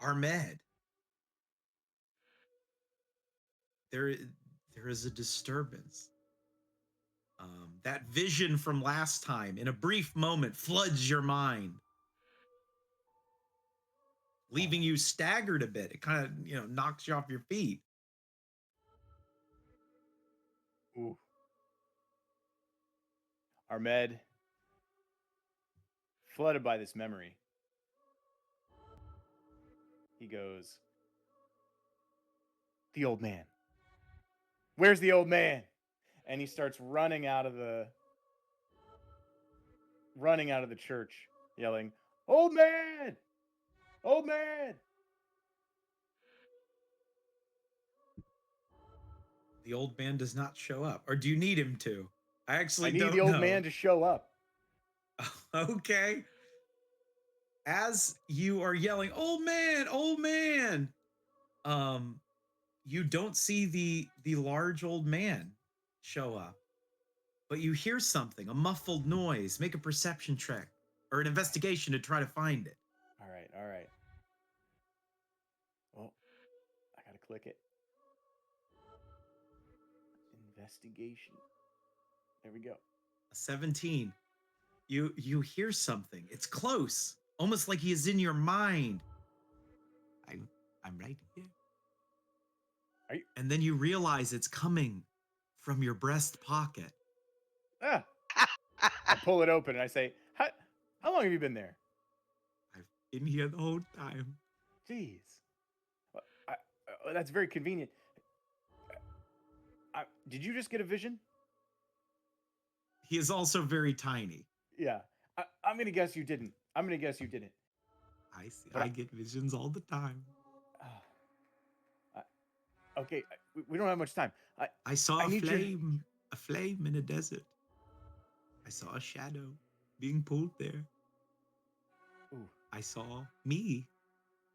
Ahmed, there is a disturbance. That vision from last time, in a brief moment, floods your mind, leaving you staggered a bit. It kind of, knocks you off your feet. Ooh. Ahmed, flooded by this memory, he goes, "The old man. Where's the old man?" And he starts running out of the church, yelling, "Old man! Old man!" The old man does not show up. Or do you need him to? I actually I need don't the old know. man to show up. Okay. As you are yelling, "Old man," you don't see the large old man show up, but you hear something, a muffled noise. Make a perception check or an investigation to try to find it. All right. Well, I gotta click it. Investigation. There we go. A 17. You hear something. It's close, almost like he is in your mind. I'm right here. Are you? And then you realize it's coming from your breast pocket. Ah! I pull it open and I say, "How long have you been there?" I've been here the whole time. Jeez. That's very convenient. Did you just get a vision? He is also very tiny. Yeah. I'm going to guess you didn't. I'm going to guess you didn't. I see. I get visions all the time. Okay. We don't have much time. I saw a flame in a desert. I saw a shadow being pulled there. Ooh. I saw me,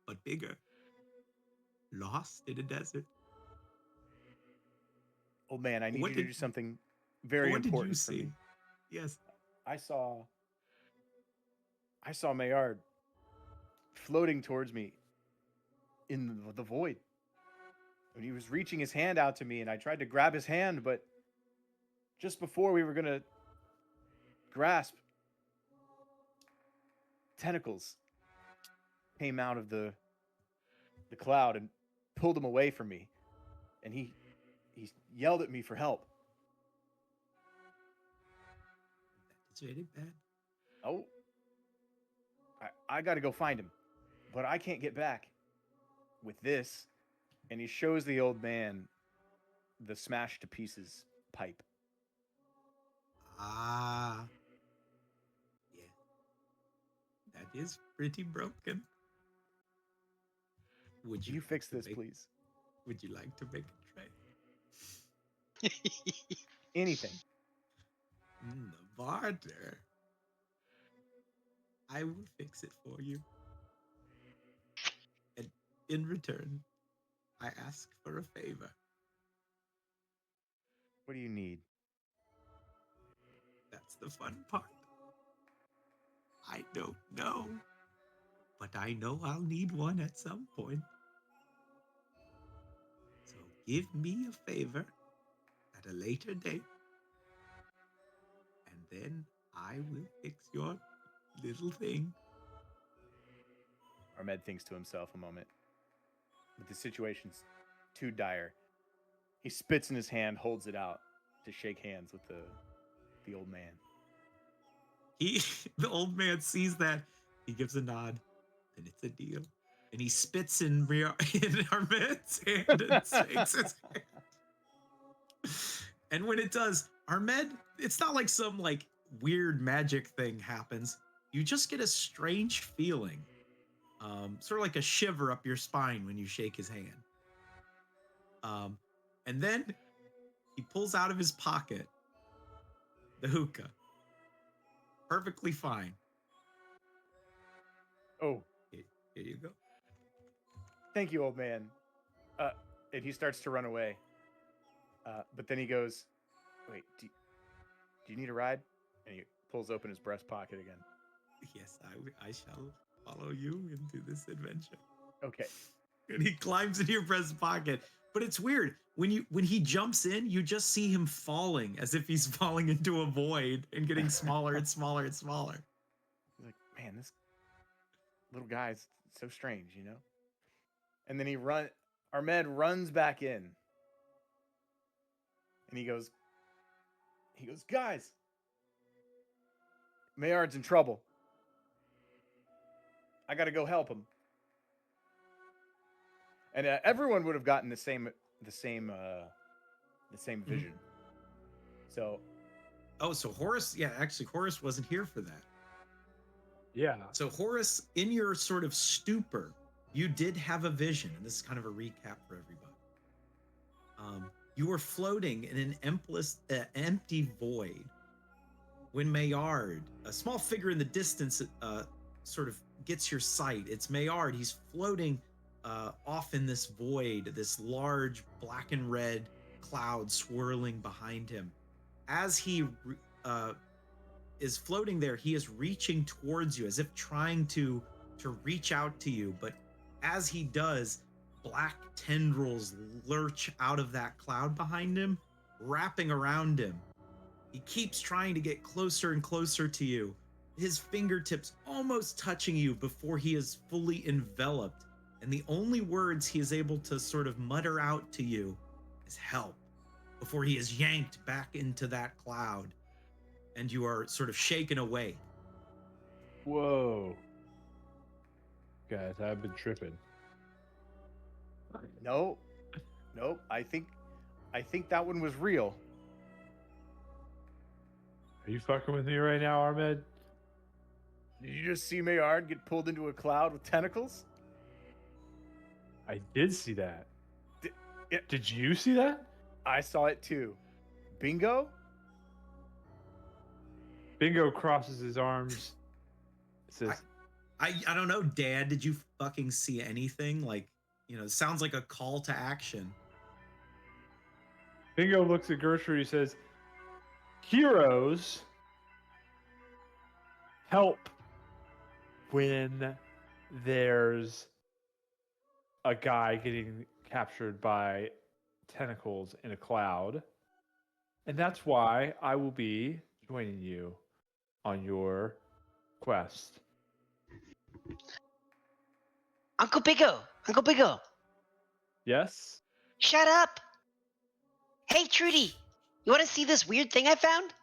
but bigger, lost in a desert. Old man, I need you to do something very important for me. Yes. I saw Meard floating towards me in the void. And he was reaching his hand out to me, and I tried to grab his hand, but just before we were going to grasp, tentacles came out of the cloud and pulled him away from me. And he yelled at me for help. That's really bad. Oh, I got to go find him, but I can't get back with this. And he shows the old man the smashed to pieces pipe. Ah. Yeah. That is pretty broken. Would you fix this, please? Would you like to make a trade? Anything. The barter. I will fix it for you. And in return, I ask for a favor. What do you need? That's the fun part. I don't know. But I know I'll need one at some point. So give me a favor at a later date. And then I will fix your little thing. Ahmed thinks to himself a moment. But the situation's too dire. He spits in his hand, holds it out to shake hands with the old man. The old man sees that. He gives a nod. And it's a deal. And he spits in Ahmed's hand and shakes his hand. And when it does, Ahmed, it's not like some weird magic thing happens. You just get a strange feeling. Sort of like a shiver up your spine when you shake his hand. And then he pulls out of his pocket the hookah. Perfectly fine. Oh. Here you go. Thank you, old man. And he starts to run away. But then he goes, "Wait, do you need a ride?" And he pulls open his breast pocket again. Yes, I shall follow you into this adventure. Okay. And he climbs into your breast pocket. But it's weird. When he jumps in, you just see him falling as if he's falling into a void and getting smaller and smaller and smaller. He's like, man, this little guy's so strange, you know? And then Ahmed runs back in. And he goes, guys, Meard's in trouble. I got to go help him. And everyone would have gotten the same vision. So, so Horace, actually Horace wasn't here for that. Yeah. So Horace, in your sort of stupor, you did have a vision, and this is kind of a recap for everybody. You were floating in an empty void when Meard, a small figure in the distance, sort of gets your sight. It's Meard. He's floating off in this void, this large black and red cloud swirling behind him. As he is floating there, he is reaching towards you as if trying to reach out to you. But as he does, black tendrils lurch out of that cloud behind him, wrapping around him. He keeps trying to get closer and closer to you, his fingertips almost touching you before he is fully enveloped. And the only words he is able to sort of mutter out to you is help, before he is yanked back into that cloud and you are sort of shaken away. Whoa. Guys, I've been tripping. no. I think that one was real. Are you fucking with me right now, Ahmed? Did you just see Meard get pulled into a cloud with tentacles? I did see that. Yeah. Did you see that? I saw it too. Bingo? Bingo crosses his arms. Says, I don't know, Dad. Did you fucking see anything? Like, it sounds like a call to action. Bingo looks at Gertrude. He says, heroes help when there's a guy getting captured by tentacles in a cloud. And that's why I will be joining you on your quest. Uncle Biggo, Yes? shut up. Hey, Trudy, you want to see this weird thing I found?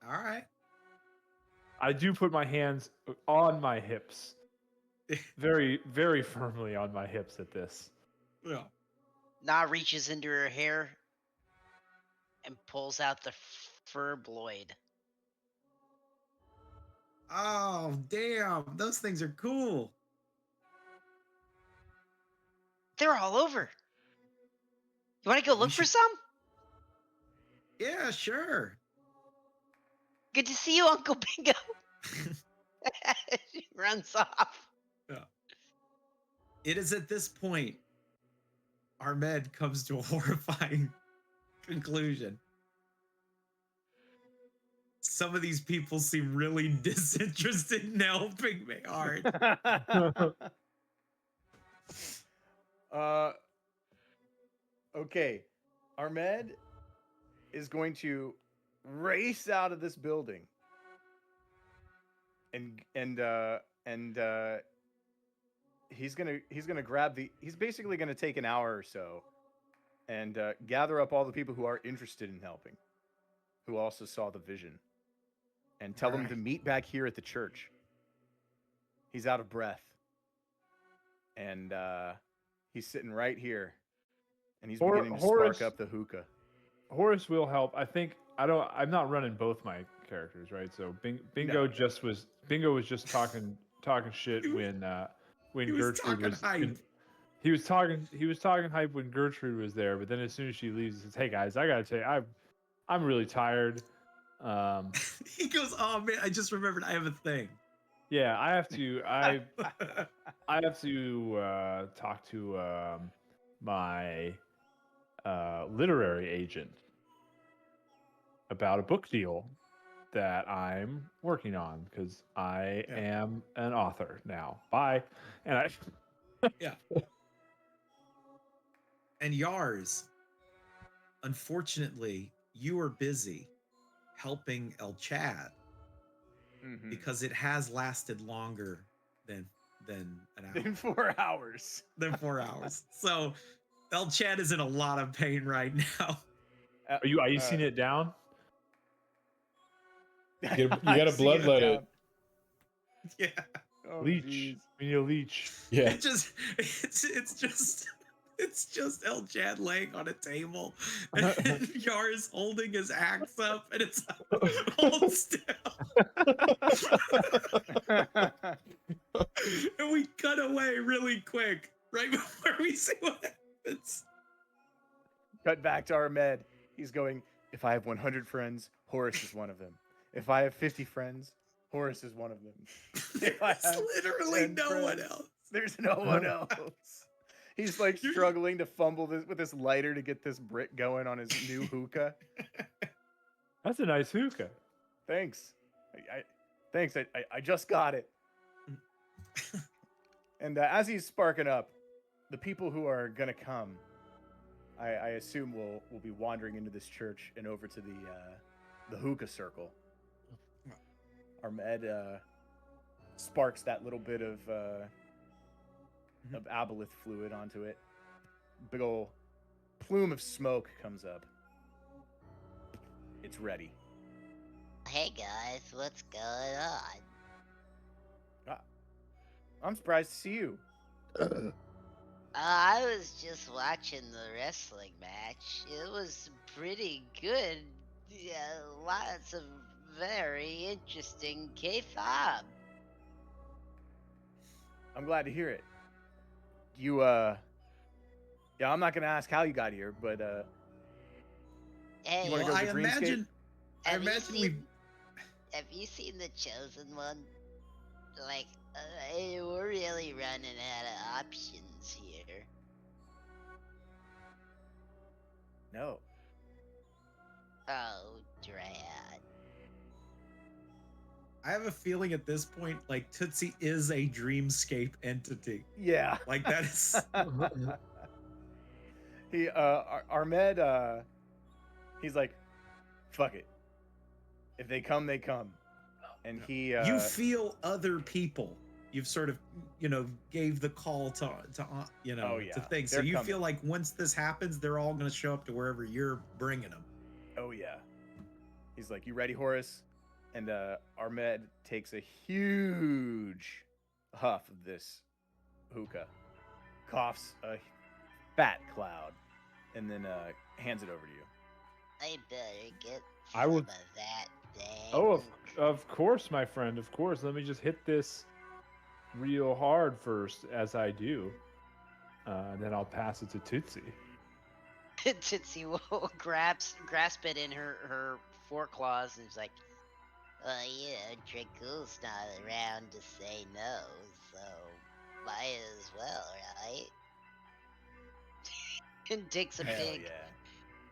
All right. I do put my hands on my hips. Very, very firmly on my hips at this. Yeah. Na reaches into her hair and pulls out the fur bloid. Oh, damn. Those things are cool. They're all over. You want to go look for some? Yeah, sure. Good to see you, Uncle Bingo. She runs off. Yeah. It is at this point Ahmed comes to a horrifying conclusion. Some of these people seem really disinterested in helping Meard. Okay. Ahmed is going to race out of this building. And he's gonna grab he's basically gonna take an hour or so and gather up all the people who are interested in helping, who also saw the vision, and tell them to meet back here at the church. He's out of breath, and he's sitting right here, and he's beginning to spark up the hookah. Horace will help. I think I'm not running both my characters, right? So Bingo was just talking shit when Gertrude was hype. He was talking hype when Gertrude was there, but then as soon as she leaves, he says, "Hey guys, I gotta tell you, I'm really tired." He goes, "Oh man, I just remembered I have a thing." Yeah, I have to talk to my literary agent about a book deal that I'm working on because I am an author now. Bye. And Yeah. And Yars, unfortunately, you are busy helping El Chad Mhm. because it has lasted longer than an hour. In 4 hours. Than 4 hours. So El Chad is in a lot of pain right now. Are you icing it down? You gotta bloodlet it. Yeah. Oh, Leech. jeez. We need a leech. Yeah. It's just El Chad laying on a table and Yars holding his axe up and it's hold still. And we cut away really quick right before we see what happens. Cut back to Ahmed. He's going, if I have 100 friends, Horace is one of them. If I have 50 friends, Horace is one of them. If I There's have literally 10 no one friends, else. There's no one else. He's like struggling to fumble with this lighter to get this brick going on his new hookah. That's a nice hookah. Thanks. Thanks. I just got it. And as he's sparking up, the people who are gonna come, I assume will be wandering into this church and over to the hookah circle. Ahmed sparks that little bit of aboleth fluid onto it. Big ol' plume of smoke comes up. It's ready. Hey guys, what's going on? I'm surprised to see you. I was just watching the wrestling match. It was pretty good. Yeah, lots of very interesting K-fob. I'm glad to hear it. You yeah, I'm not gonna ask how you got here, but Hey, you wanna Well, go I to Dreamscape? imagine have you seen the Chosen One? Like, we're really running out of options here. No. Oh, drat. I have a feeling at this point, like Tootsie is a dreamscape entity. Yeah. Like that is He Ahmed he's like, fuck it. If they come, they come. And he you feel other people. You've sort of, gave the call to Oh, yeah. to things. So They're you coming. feel like once this happens, they're all going to show up to wherever you're bringing them. Oh yeah. He's like, you ready, Horace? And Ahmed takes a huge huff of this hookah, coughs a fat cloud, and then hands it over to you. I better get I some would- of that thing. Oh, of course, my friend. Of course. Let me just hit this real hard first, as I do. Then I'll pass it to Tootsie. Tootsie will grasp it in her foreclaws and is like, Draco's not around to say no, so might as well, right? And takes a Hell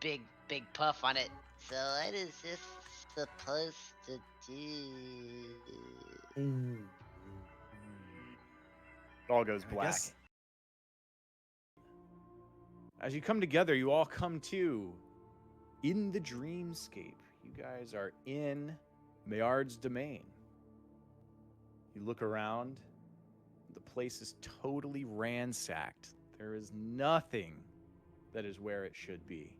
big puff on it. So what is this supposed to do? It all goes black. guess- As you come together, you all come to in the dreamscape. You guys are in Meard's domain. You look around. The place is totally ransacked. There is nothing that is where it should be.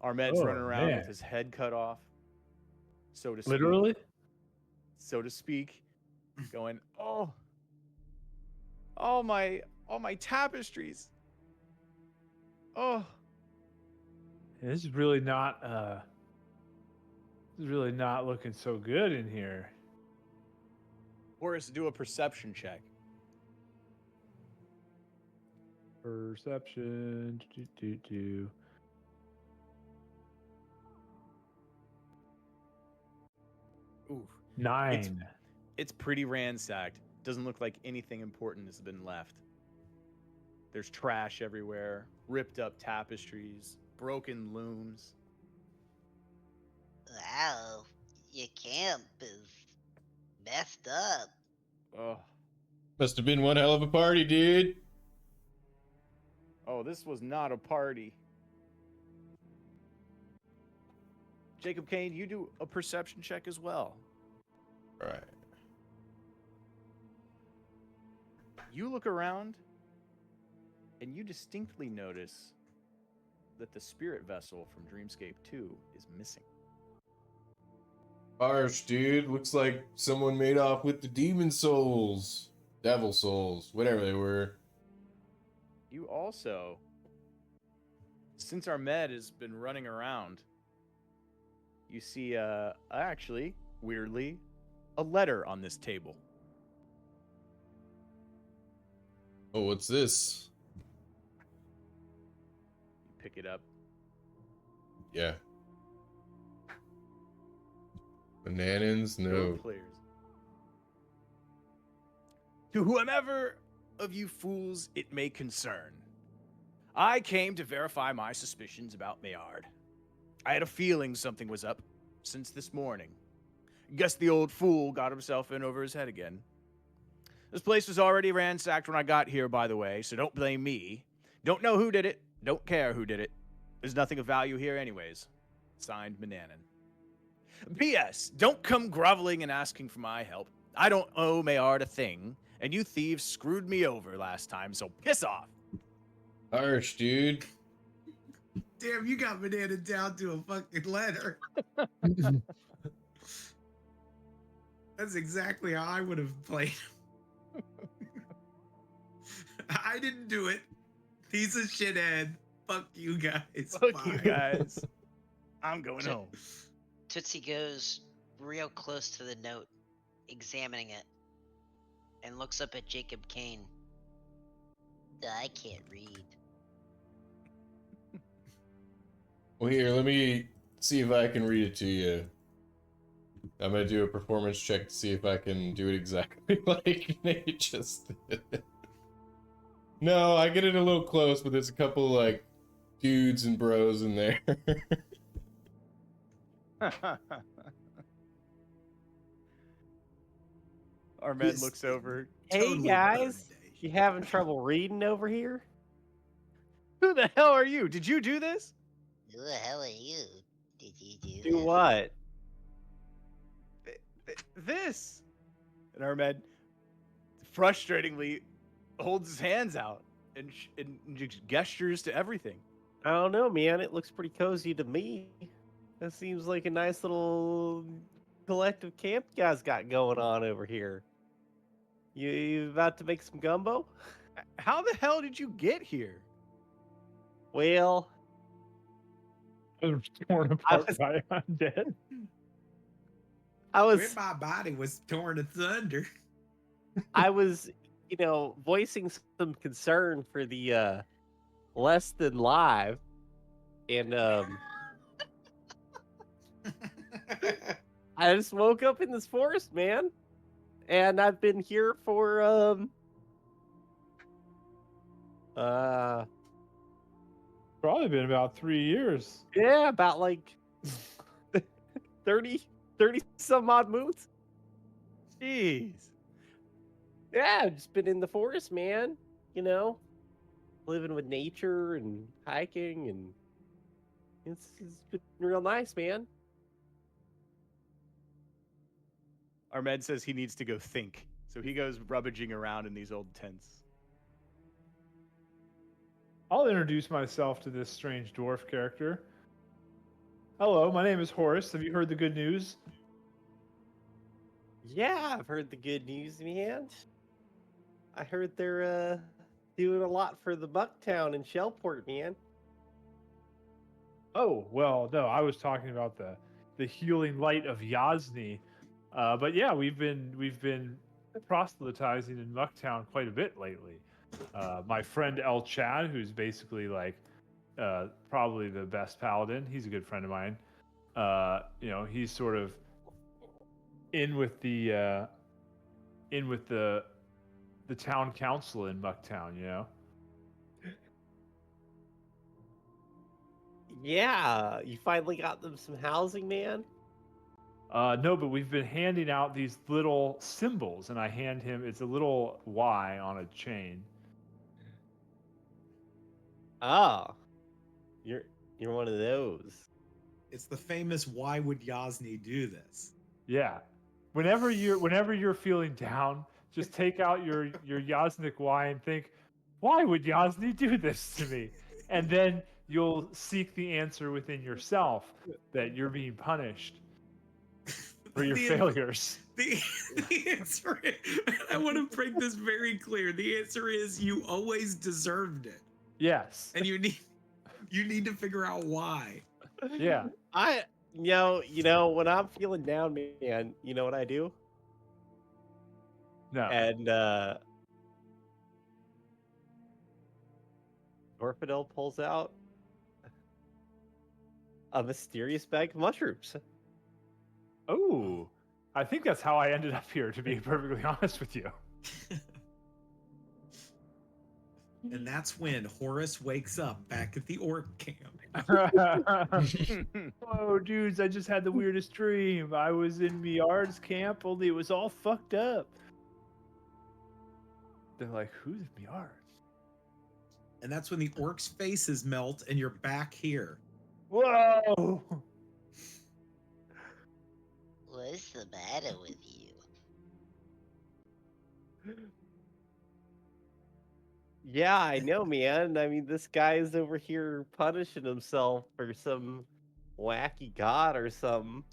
Ahmed's Oh, running around man. with his head cut off, so to speak. Literally? So to speak, going, all my tapestries. Oh, This is really not. This is really not looking so good in here. Horace, do a perception check. Perception. Ooh, 9. it's pretty ransacked. Doesn't look like anything important has been left. There's trash everywhere, ripped up tapestries, broken looms. Wow, your camp is messed up. Oh, Must have been one hell of a party, dude. Oh, this was not a party. Jacob Kane, you do a perception check as well. All right. You look around, and you distinctly notice that the spirit vessel from Dreamscape 2 is missing. Harsh, dude. Looks like someone made off with the demon souls. Devil souls. Whatever they were. You also, since our med has been running around, you see, actually, weirdly, a letter on this table. Oh, what's this? You pick it up. Yeah. Bananas? No. Players. To whomever of you fools it may concern, I came to verify my suspicions about Meard. I had a feeling something was up since this morning. Guess the old fool got himself in over his head again. This place was already ransacked when I got here, by the way, so don't blame me. Don't know who did it. Don't care who did it. There's nothing of value here anyways. Signed, Mananan. P.S. Don't come groveling and asking for my help. I don't owe Meard a thing, and you thieves screwed me over last time, so piss off. Harsh, dude. Damn, you got Banana down to a fucking letter. That's exactly how I would have played. I didn't do it. He's a shithead. Fuck you guys. Fuck you Bye. guys. I'm going home. Tootsie goes real close to the note, examining it, and looks up at Jacob Kane. I can't read. Well, here, let me see if I can read it to you. I'm gonna do a performance check to see if I can do it exactly like Nate just did. No, I get it a little close, but there's a couple, like, dudes and bros in there. Our man Yes. looks over. Hey Totally guys, burned. you having trouble reading over here? Who the hell are you? Did you do this? Who the hell are you? Did you do Do this? what? This. And our man frustratingly holds his hands out and just gestures to everything. I don't know, man. It looks pretty cozy to me. That seems like a nice little collective camp you guys got going on over here. You about to make some gumbo? How the hell did you get here? Well, Torn apart was- by undead. I When was my body was torn asunder. voicing some concern for the less than live, and I just woke up in this forest, man, and I've been here for Probably been about 3 years. yeah, about like 30 some odd moons. Jeez. Yeah, I've just been in the forest, man. Living with nature and hiking, and it's been real nice, man. Ahmed says he needs to go think. So he goes rummaging around in these old tents. I'll introduce myself to this strange dwarf character. Hello, my name is Horace. Have you heard the good news? Yeah, I've heard the good news, man. I heard they're doing a lot for the Bucktown and Shellport, man. Oh, well, no, I was talking about the healing light of Yasni. But yeah, we've been proselytizing in Mucktown quite a bit lately. My friend El Chad, who's basically like probably the best paladin, he's a good friend of mine. He's sort of in with the town council in Mucktown, Yeah, you finally got them some housing, man. No, but we've been handing out these little symbols, and I hand him. It's a little Y on a chain. Ah, you're one of those. It's the famous "Why would Yasni do this?" Yeah. Whenever you're feeling down, just take out your Yasnik Y and think, why would Yasni do this to me? And then you'll seek the answer within yourself that you're being punished for your The- failures. The answer is, I want to make this very clear. The answer is you always deserved it, Yes. and you need to figure out why. Yeah. You know, when I'm feeling down, man, you know what I do? No. And Orfidel pulls out a mysterious bag of mushrooms. Oh, I think that's how I ended up here, to be perfectly honest with you. And that's when Horace wakes up back at the orc camp. Oh, dudes, I just had the weirdest dream. I was in Meard's camp, only it was all fucked up. They're like, who's Meard? And that's when the orcs' faces melt and you're back here. Whoa! What's the matter with you? Yeah, I know, man. I mean, this guy's over here punishing himself for some wacky god or something.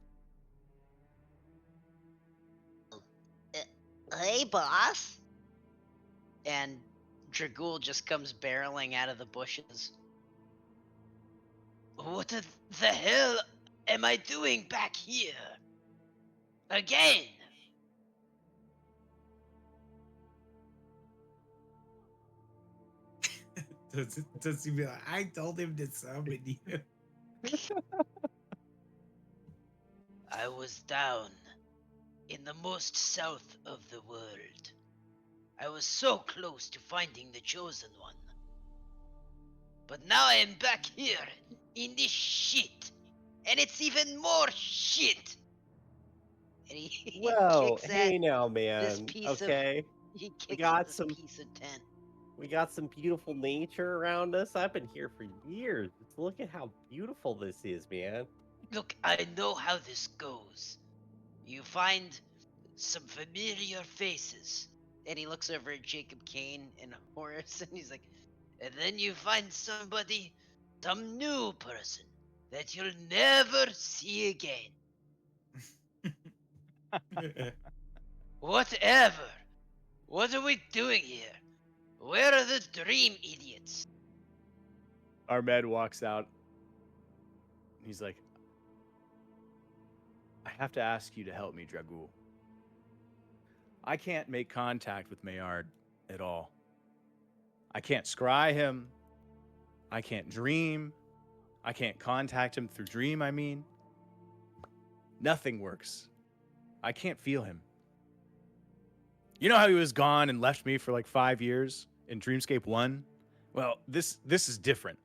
Hey, boss. And Dragul just comes barreling out of the bushes. What the hell am I doing back here? Again? Does he be like, I told him to summon you? I was down in the most south of the world. I was so close to finding the chosen one. But now I am back here in this shit. And it's even more shit. And he Well, kicks hey at now, this man. piece Okay, he kicks got at this some- piece of tent. we got some beautiful nature around us. I've been here for years. Look at how beautiful this is, man. Look, I know how this goes. You find some familiar faces. And he looks over at Jacob Kane and Horace, and he's like, and then you find somebody, some new person, that you'll never see again. Whatever. What are we doing here? Where are the dream idiots? Ahmed walks out. He's like, I have to ask you to help me, Dragul. I can't make contact with Meard at all. I can't scry him. I can't dream. I can't contact him through dream, I mean. Nothing works. I can't feel him. You know how he was gone and left me for like 5 years in Dreamscape 1? Well, this is different.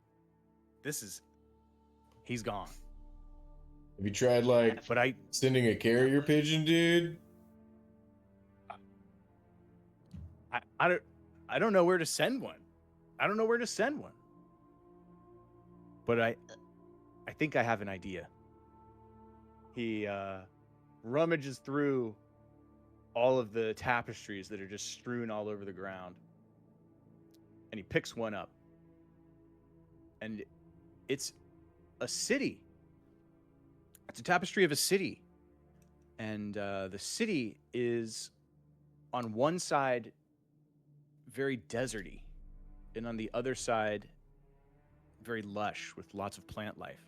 He's gone. Have you tried like But sending a carrier pigeon, dude? I don't know where to send one. But I think I have an idea. He rummages through all of the tapestries that are just strewn all over the ground. And he picks one up. And it's a city. It's a tapestry of a city. And the city is on one side very deserty, and on the other side very lush with lots of plant life.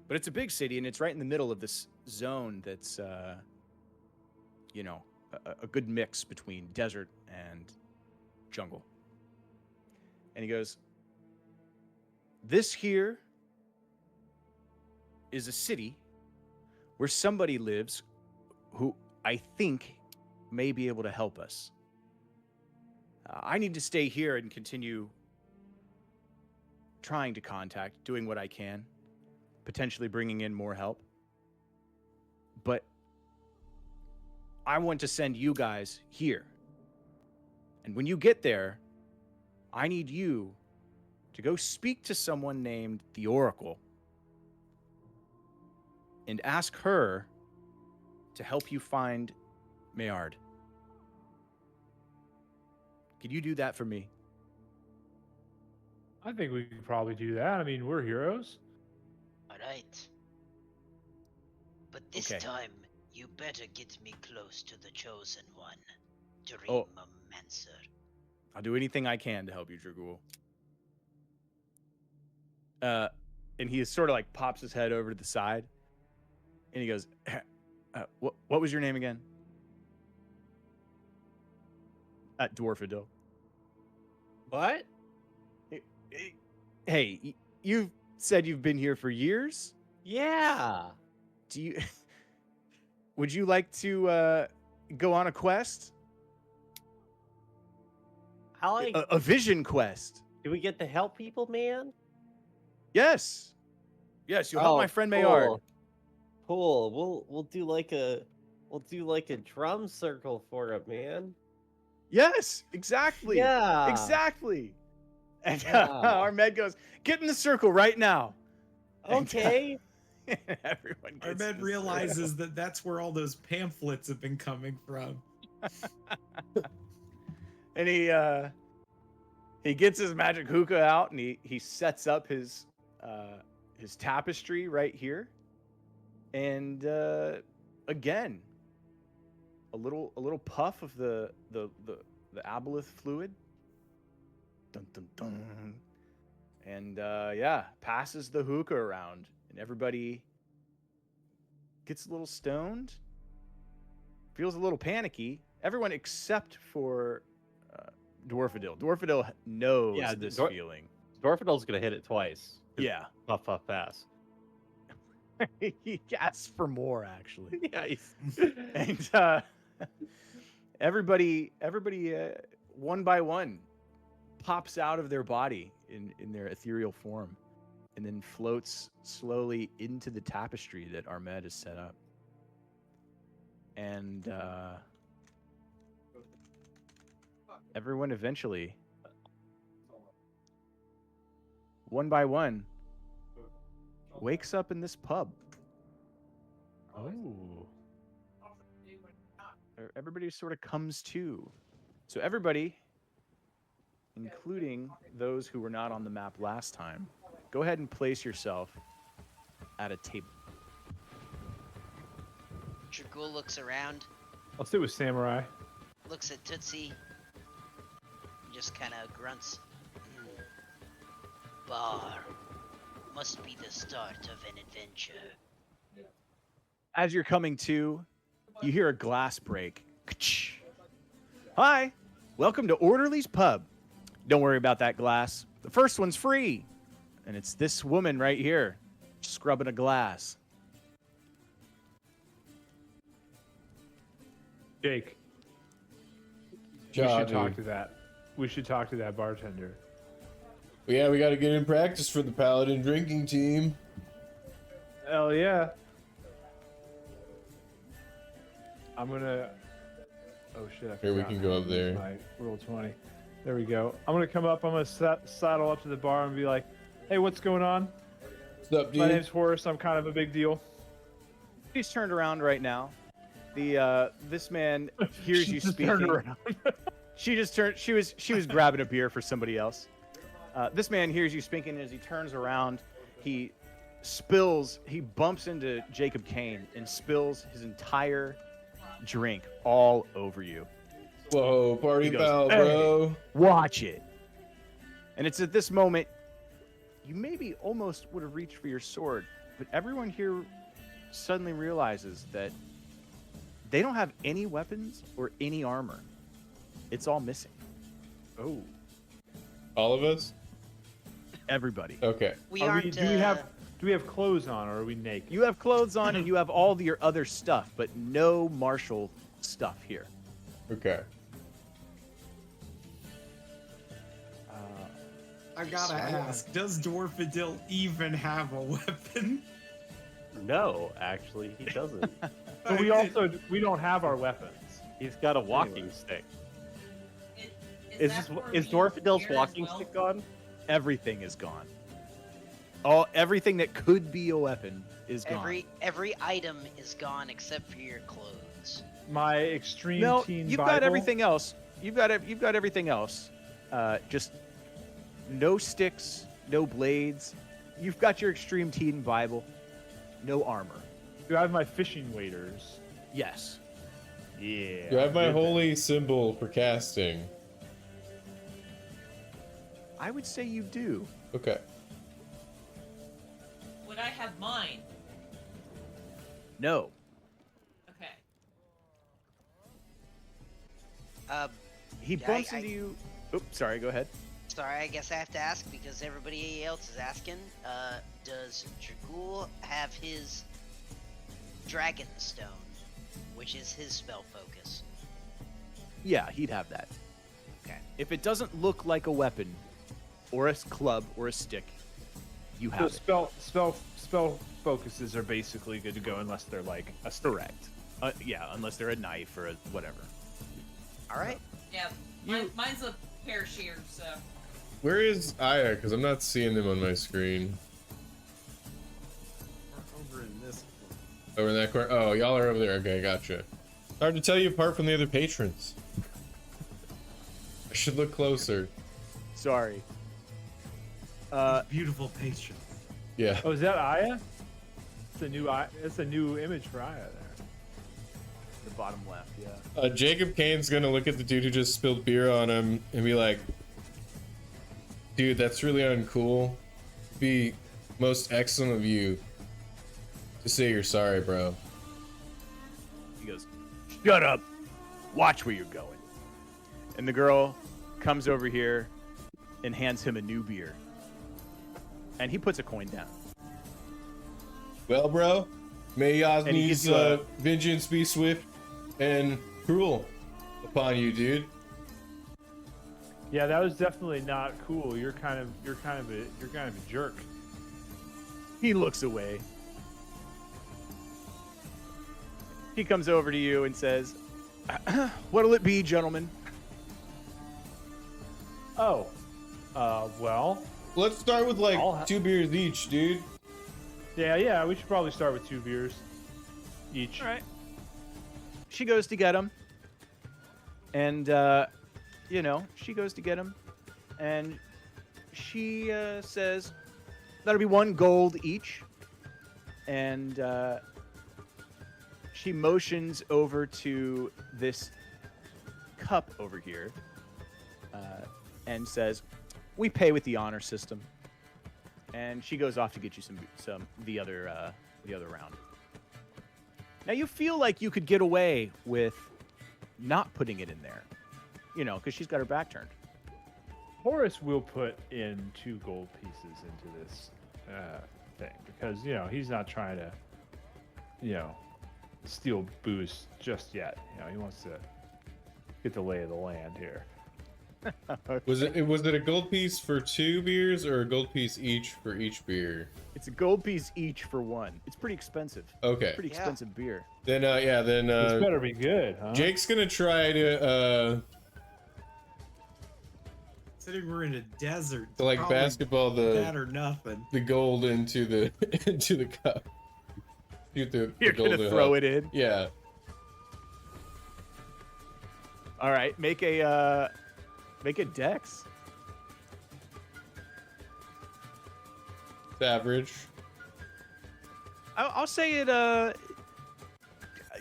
But it's a big city, and it's right in the middle of this zone that's a good mix between desert and jungle. And he goes, this here is a city where somebody lives who I think may be able to help us. I need to stay here and continue trying to contact, doing what I can, potentially bringing in more help. But I want to send you guys here. And when you get there, I need you to go speak to someone named the Oracle and ask her to help you find Meard. Could you do that for me? I think we could probably do that. I mean, we're heroes. All right. But this Okay. time, you better get me close to the chosen one, Oh. Dreammancer. I'll do anything I can to help you, Dragul. And he sort of like pops his head over to the side, and he goes, "What was your name again?" Dwarfadil. What? Hey, you've said you've been here for years. Yeah. Do you? Would you like to go on a quest? I like. A vision quest. Do we get to help people, man? Yes. Yes, you'll help my friend Meard. Cool. We'll do like a drum circle for it, man. Yes, exactly. Yeah. Exactly. And Yeah. our med goes, "Get in the circle right now." And, Okay. everyone gets in Armed the realizes that that's where all those pamphlets have been coming from. and he gets his magic hookah out, and he sets up his tapestry right here, and again, a little puff of the aboleth fluid, dun, dun, dun. And yeah, passes the hookah around, and everybody gets a little stoned, feels a little panicky. Everyone except for Dwarfadil. Dwarfadil knows this feeling. Dwarfadil's gonna hit it twice. Yeah. Puff, puff, pass. He asks for more, actually. Yeah. And everybody one by one pops out of their body in their ethereal form, and then floats slowly into the tapestry that Ahmed has set up. And everyone eventually, one by one, wakes up in this pub. Oh. Everybody sort of comes to. So everybody, including those who were not on the map last time, go ahead and place yourself at a table. Dragul looks around, I'll sit with Samurai. looks at Tootsie, just kind of grunts. Bar. Must be the start of an adventure. As you're coming to, you hear a glass break. Hi, welcome to Orderly's Pub. Don't worry about that glass. The first one's free. And it's this woman right here, scrubbing a glass. Jake. Ja, we should dude. talk to that. We should talk to that bartender. But yeah, we got to get in practice for the Paladin drinking team. Hell yeah. I'm gonna. Oh shit! I Here, we forgot can how go to up use there. My roll 20. There we go. I'm gonna come up. I'm gonna saddle up to the bar and be like, "Hey, what's going on? What's up, My dude? name's Horace. I'm kind of a big deal." She's turned around right now. This man hears She you just speaking. turned around. She just turned. She was grabbing a beer for somebody else. This man hears you speaking. As he turns around, he bumps into Jacob Kane and spills his entire drink all over you. Whoa, party He goes, foul, "Hey." bro. Watch it. And it's at this moment you maybe almost would have reached for your sword, but everyone here suddenly realizes that they don't have any weapons or any armor. It's all missing. Oh. All of us? Everybody. Okay. We Are aren't. we, do we have clothes on, or are we naked? You have clothes on and you have all your other stuff, but no martial stuff here. Okay. I gotta ask, does Dwarfadil even have a weapon? No, actually, he doesn't. But we don't have our weapons. He's got a walking stick. Is that for is me Dwarfadil's here as walking well? stick gone? Everything is gone. Everything that could be a weapon is gone. Every item is gone except for your clothes. My extreme No, teen you've Bible. got everything else. You've got everything else. Just no sticks, no blades. You've got your extreme teen Bible. No armor. Do I have my fishing waders? Yes. Yeah. Do I have my good. holy symbol for casting? I would say you do. Okay. Would I have mine? No. Okay. He Yeah, bumps I- into you. Oops, sorry, go ahead. Sorry, I guess I have to ask because everybody else is asking. Does Dragul have his Dragon Stone, which is his spell focus? Yeah, he'd have that. Okay. If it doesn't look like a weapon, or a club, or a stick, you So have it. spell focuses are basically good to go unless they're like a stick. Correct. Yeah, unless they're a knife or a whatever. All right. Yeah. Mine's a pair of shears, so. Where is Aya? Because I'm not seeing them on my screen. Over in this. Over in that corner. Oh, y'all are over there. Okay, gotcha. Hard to tell you apart from the other patrons. I should look closer. Sorry. Beautiful patron. Yeah. Oh, is that Aya? It's a new image for Aya there. The bottom left, yeah. Jacob Kane's gonna look at the dude who just spilled beer on him and be like, dude, that's really uncool. Be most excellent of you to say you're sorry, bro. He goes, shut up. Watch where you're going. And the girl comes over here and hands him a new beer. And he puts a coin down. Well, bro, may And he gives Yasmi's you a- vengeance be swift and cruel upon you, dude. Yeah, that was definitely not cool. You're kind of a jerk. He looks away. He comes over to you and says, what'll it be, gentlemen? Oh, well, Let's start with like I'll ha- 2 beers each, dude. yeah. We should probably start with 2 beers each. All right. She goes to get him. And, she goes to get him. And she says, that'll be 1 gold each. And she motions over to this cup over here and says, we pay with the honor system. And she goes off to get you some the other round. Now you feel like you could get away with not putting it in there, because she's got her back turned. Horace will put in 2 gold pieces into this thing because he's not trying to steal booze just yet. He wants to get the lay of the land here. Was it a gold piece for 2 beers or a gold piece each for each beer? It's a gold piece each for 1. It's pretty expensive. Okay. Pretty Yeah. expensive beer. Then This better be good, huh? Jake's gonna try to Considering we're in a desert. like probably basketball that or nothing. the gold into the into the cup. Shoot the You're gold gonna in throw the- it in. Yeah. All right, make a dex. It's average. I'll say it.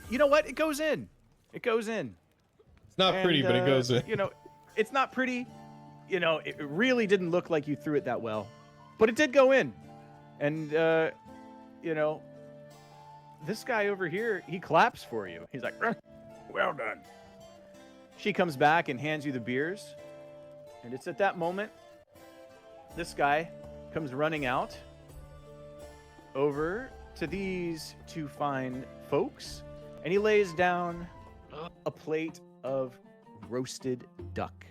You know what? It goes in. It goes in. It's not pretty, but it goes in. It's not pretty. It really didn't look like you threw it that well, but it did go in. And this guy over here, he claps for you. He's like, well done. She comes back and hands you the beers. And it's at that moment, this guy comes running out over to these 2 fine folks. And he lays down a plate of roasted duck.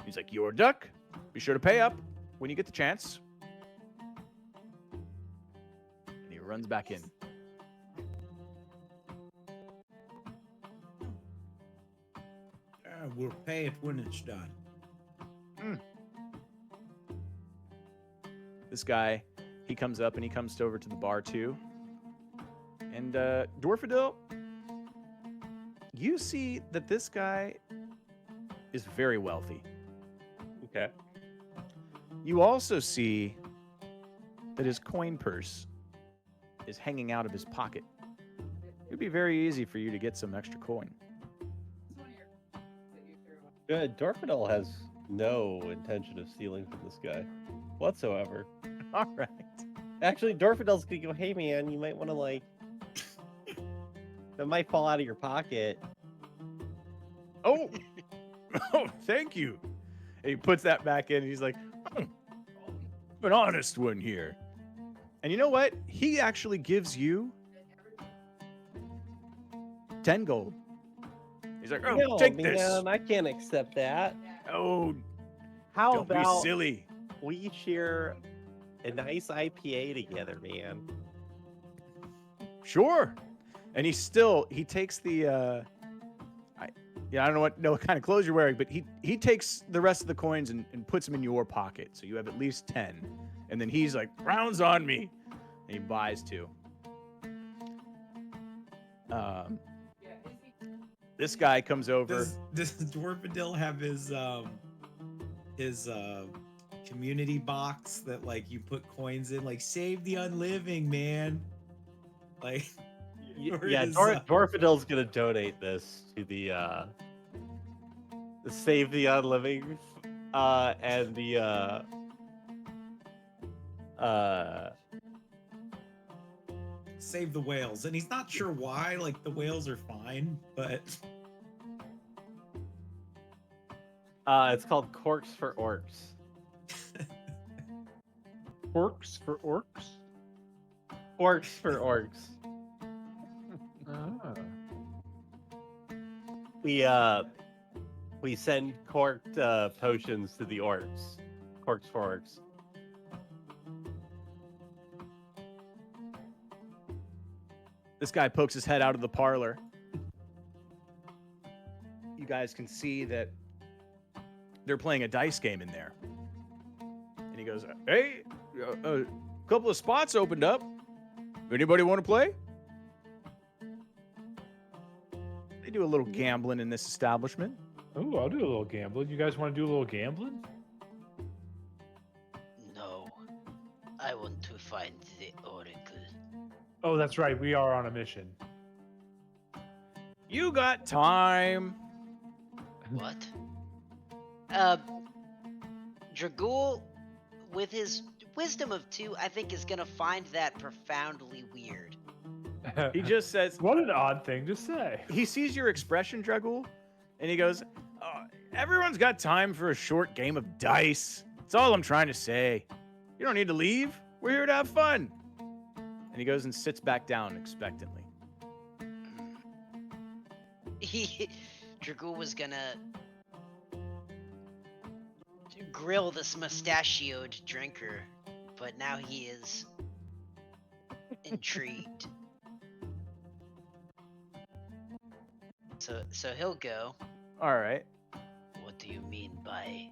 He's like, your duck? Be sure to pay up when you get the chance. And he runs back in. We'll pay it when it's done. This guy, he comes up and he comes over to the bar too. And Dwarfadil, you see that this guy is very wealthy. Okay. You also see that his coin purse is hanging out of his pocket. It'd be very easy for you to get some extra coin. Good. Dorfadel has no intention of stealing from this guy whatsoever. All right. Actually, Dorfadel's gonna go, hey man, you might want to like, that might fall out of your pocket. Oh, oh, thank you. And he puts that back in and he's like, "Oh, an honest one here." And you know what? He actually gives you 10 gold. He's like, "Oh, No, take man, this." I can't accept that. Oh, How don't be about silly. we share a nice IPA together, man? Sure. And he takes the I don't know what kind of clothes you're wearing, but he takes the rest of the coins and puts them in your pocket. So you have at least 10. And then he's like, "Rounds on me." And he buys 2. This guy comes over. Does Dwarfadil have his community box that like you put coins in, like save the unliving, man? Like or Yeah, is, Dorfadel's gonna donate this to the Save the Unliving and the save the whales, and he's not sure why. Like the whales are fine, but it's called Corks for Orcs. Orcs for orcs? Orcs for Orcs. Ah. We send corked potions to the orcs. Corks for Orcs. This guy pokes his head out of the parlor. You guys can see that they're playing a dice game in there. And he goes, "Hey, a couple of spots opened up. Anybody want to play?" They do a little gambling in this establishment. Oh, I'll do a little gambling. You guys want to do a little gambling? No, I want to find the oracle. Oh, that's right. We are on a mission. You got time. What? Dragul, with his wisdom of 2, I think is gonna find that profoundly weird. He just says, What an odd thing to say. he sees your expression, Dragul, and he goes, "Everyone's got time for a short game of dice. That's all I'm trying to say. You don't need to leave. We're here to have fun." And he goes and sits back down expectantly. Dragul was gonna grill this mustachioed drinker, but now he is intrigued. So he'll go. All right. What do you mean by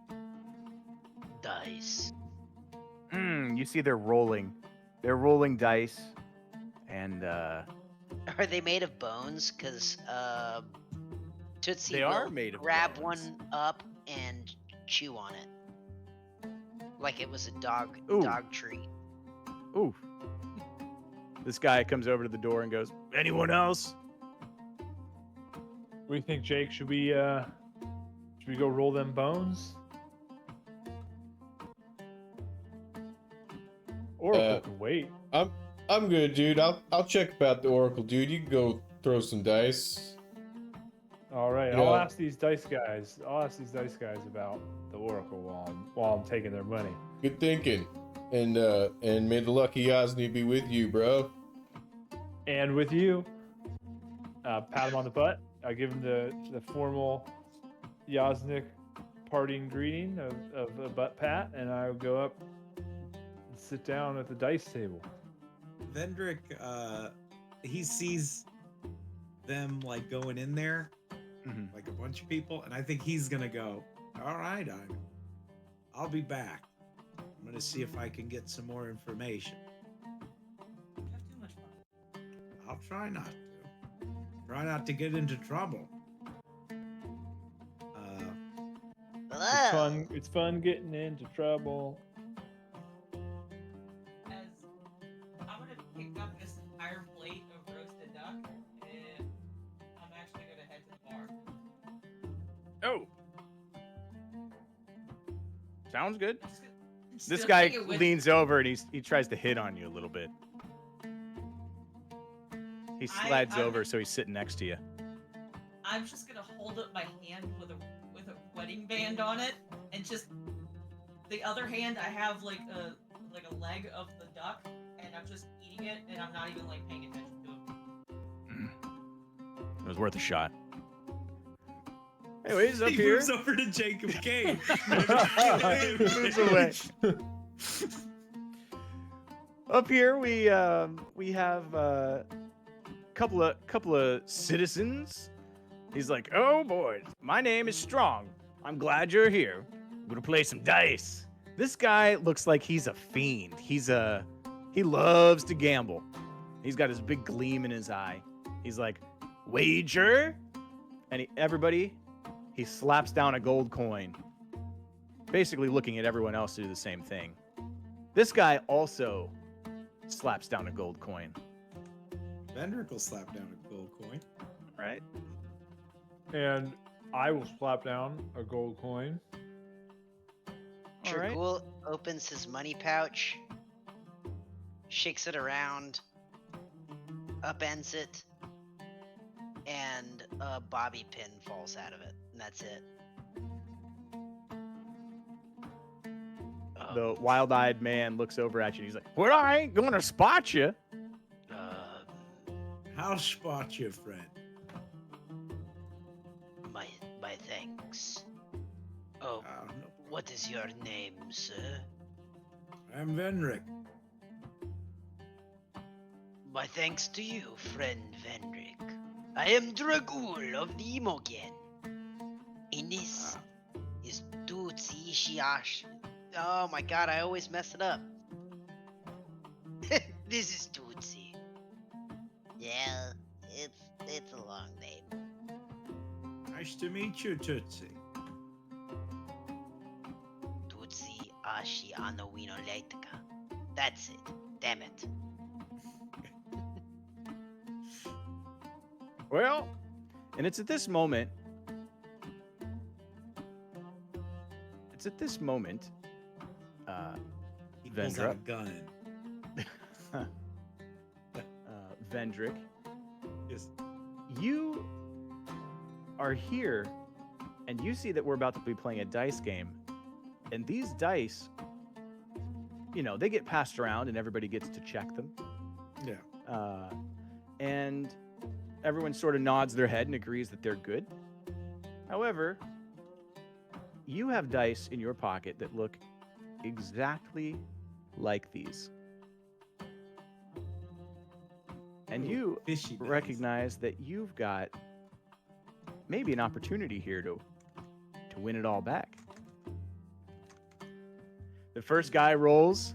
dice? You see they're rolling. They're rolling dice. And Are they made of bones? Cause Tootsie They will are made of grab bones. one up and chew on it, like it was a dog Ooh. treat. ooh. This guy comes over to the door and goes, "Anyone else?" What do you think, Jake? Should we go roll them bones? Or we can wait. I'm good, dude. I'll check about the oracle, dude. You can go throw some dice. All right, Yeah. I'll ask these dice guys. About the oracle while I'm taking their money. Good thinking. And may the lucky Yasni be with you, bro. And with you, pat him on the butt. I give him the formal Yasnik parting greeting of a butt pat, and I go up and sit down at the dice table. Vendrick, he sees them like going in there, Mhm. like a bunch of people, and I think he's gonna go, all right, I'll be back. I'm gonna see if I can get some more information. Have too much fun. I'll try not to. Try not to get into trouble. It's fun. It's fun getting into trouble. As I'm gonna pick up this entire plate of roasted duck, and I'm actually gonna head to the bar. Oh. Sounds good. Just This gonna guy take it with- leans over and he tries to hit on you a little bit. He slides I'm- over so he's sitting next to you. I'm just gonna hold up my hand with a wedding band on it, and just the other hand I have like a leg of the duck, and I'm just eating it, and I'm not even like paying attention to it. It was worth a shot. Anyways, up he here. moves over to Jacob Kane. Moves away. Up here, we have a couple of citizens. He's like, "Oh boy, my name is Strong. I'm glad you're here. I'm gonna play some dice." This guy looks like he's a fiend. He loves to gamble. He's got his big gleam in his eye. He's like, "Wager," and he slaps down a gold coin, basically looking at everyone else to do the same thing. This guy also slaps down a gold coin. Vendrick will slap down a gold coin. Right? And I will slap down a gold coin. All right. Dragul opens his money pouch, shakes it around, upends it, and a bobby pin falls out of it, and that's it. The wild-eyed man looks over at you and he's like, "Well, I ain't gonna spot you." I'll spot you, friend. My thanks. Oh, No, what is your name, sir? I'm Vendrick. My thanks to you, friend Vendrick. I am Dragul of the Imogen. And this is Tutsi Shiash. Oh my god, I always mess it up. This is Tutsi. Yeah, it's a long name. Nice to meet you, Tootsie. Tutsi Ashi Anowino Leitka. That's it. Damn it. Well, and it's at this moment. He pulls out a Vendrick. gun. Vendrick, Yes. you are here, and you see that we're about to be playing a dice game, and these dice, they get passed around, and everybody gets to check them. Yeah. And everyone sort of nods their head and agrees that they're good. However, you have dice in your pocket that look exactly like these. And Ooh, you fishy dice. recognize that you've got maybe an opportunity here to win it all back. The first guy rolls.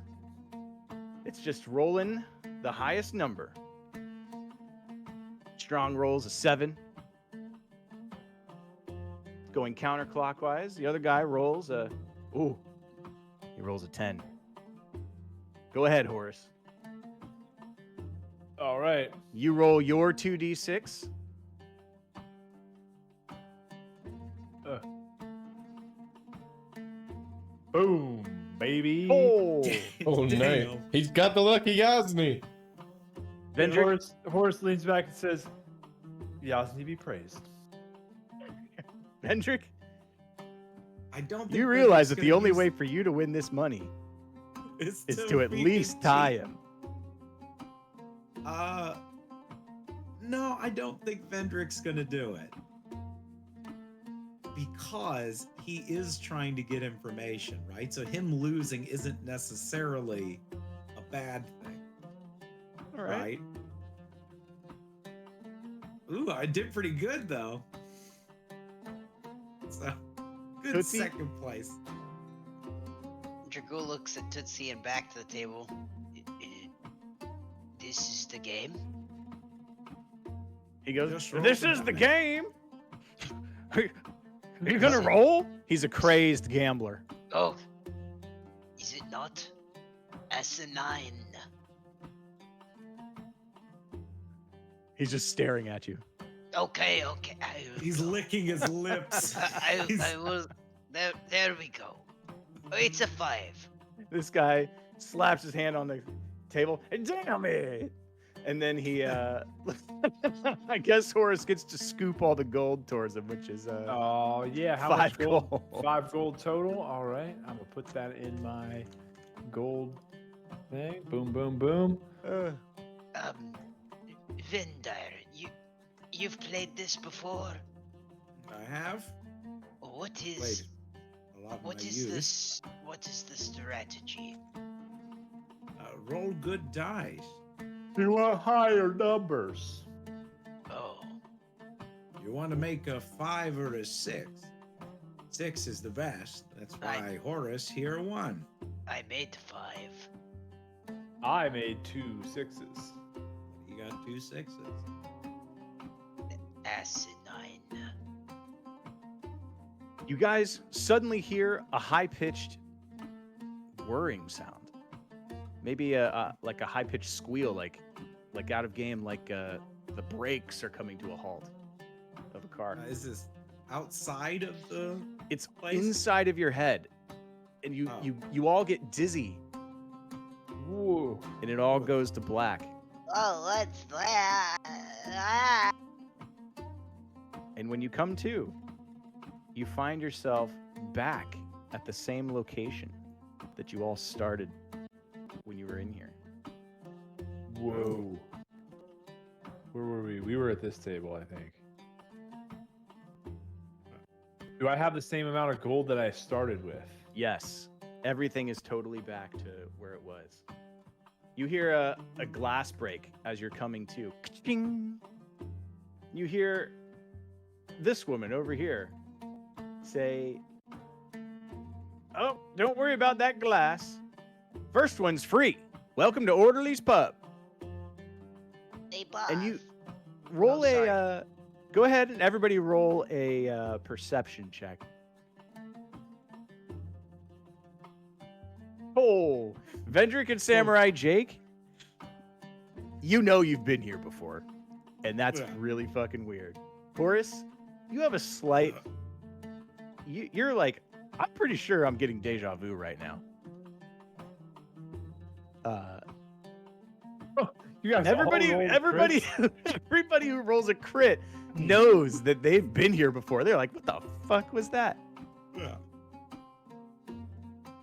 It's just rolling the highest number. Strong rolls a 7. Going counterclockwise, the other guy rolls he rolls a 10. Go ahead, Horace. All right. You roll your 2d6. Boom, baby. Oh, Oh, Damn. nice. He's got the lucky Yasni. And Vendrick, Horace leans back and says, Yasni be praised. Vendrick, I don't think you realize Vendrick's that the gonna only use- way for you to win this money is is to at least freaking tie cheat. him. No, I don't think Vendrick's gonna do it. Because he is trying to get information, right? So him losing isn't necessarily a bad thing, All right. right? Ooh, I did pretty good though. So, good Tootsie? second place. Drago looks at Tootsie and back to the table. This is the game? He goes, Just roll "This the is the die." game. Are you gonna roll?" He's a crazed gambler. Oh, is it not? Asinine. He's just staring at you. Okay. He's licking his lips. I will. There we go. Oh, it's a 5. This guy slaps his hand on the table. Damn it! And then he, I guess Horace gets to scoop all the gold towards him, which is Oh yeah, how 5 much gold? gold. 5 gold total. All right, I'm gonna put that in my gold thing. Boom, boom, boom. Vendire, you've played this before? I have What played is a lot in what my is youth. this? What is the strategy? Roll good dice. You want higher numbers? Oh, You want to make a 5 or a 6. 6 is the best. That's why Horace here won. I made 5. I made 2 6s. You got 2 6s. Asinine. You guys suddenly hear a high-pitched whirring sound. Maybe like a high-pitched squeal, like out of game, like the brakes are coming to a halt of a car. Is this outside of the It's place? inside of your head, and you all get dizzy, Whoa. and it all goes to black. Oh, what's that? And when you come to, you find yourself back at the same location that you all started when you were in here. Whoa. Where were we? We were at this table, I think. Do I have the same amount of gold that I started with? Yes, everything is totally back to where it was. You hear a glass break as you're coming to. Ka-ching! You hear this woman over here say, "Oh, don't worry about that glass. First one's free. Welcome to Orderly's Pub." Hey, boss. And you roll Oh, sorry. go ahead and everybody roll a perception check. Oh, Vendrick and Samurai Jake, you know you've been here before, and that's Yeah. really fucking weird. Horace, you have a slight. You're like, I'm pretty sure I'm getting deja vu right now. You guys Everybody all rolled crits? who rolls a crit knows that they've been here before. They're like, what the fuck was that? Yeah.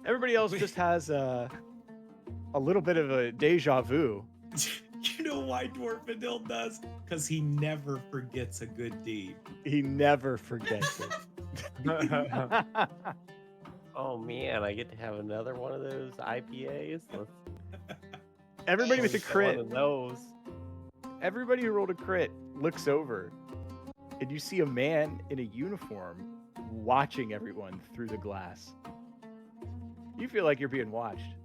Everybody else just has a little bit of a deja vu. You know why Dwarfadil does? Because he never forgets a good deed. He never forgets it. Oh man, I get to have another one of those IPAs. Everybody with a One crit, of those. everybody who rolled a crit looks over, and you see a man in a uniform watching everyone through the glass. You feel like you're being watched.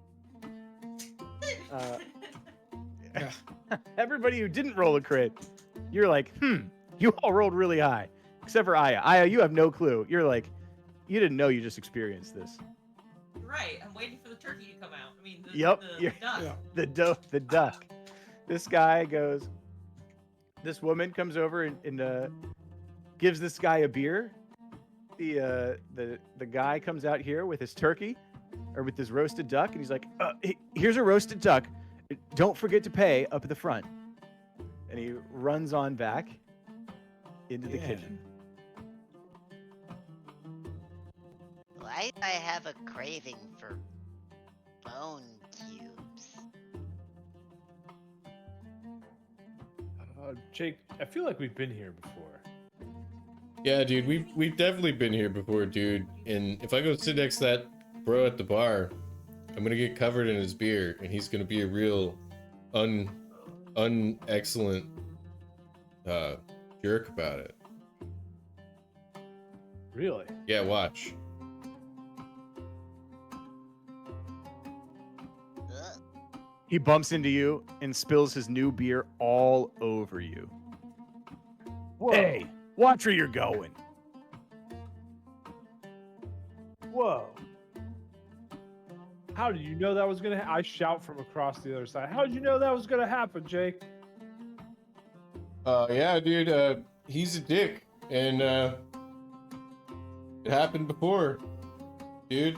Yeah. Everybody who didn't roll a crit, you're like, you all rolled really high. Except for Aya. Aya, you have no clue. You're like, you didn't know you just experienced this. Right, I'm waiting for the turkey to come out. I mean, the, Yep, the you're- duck. Yeah. The duck. This guy goes, this woman comes over and gives this guy a beer. The guy comes out here with his turkey, or with his roasted duck, and he's like, here's a roasted duck. Don't forget to pay up at the front. And he runs on back into the Yeah. kitchen. Why do I have a craving for bone cubes? Jake, I feel like we've been here before. Yeah, dude, we've definitely been here before, dude. And if I go sit next to that bro at the bar, I'm gonna get covered in his beer, and he's gonna be a real excellent jerk about it. Really? Yeah, watch. He bumps into you and spills his new beer all over you. Whoa. Hey, watch where you're going. Whoa. How did you know that was gonna? I shout from across the other side. How did you know that was gonna happen, Jake? Yeah, dude. He's a dick, and it happened before, dude.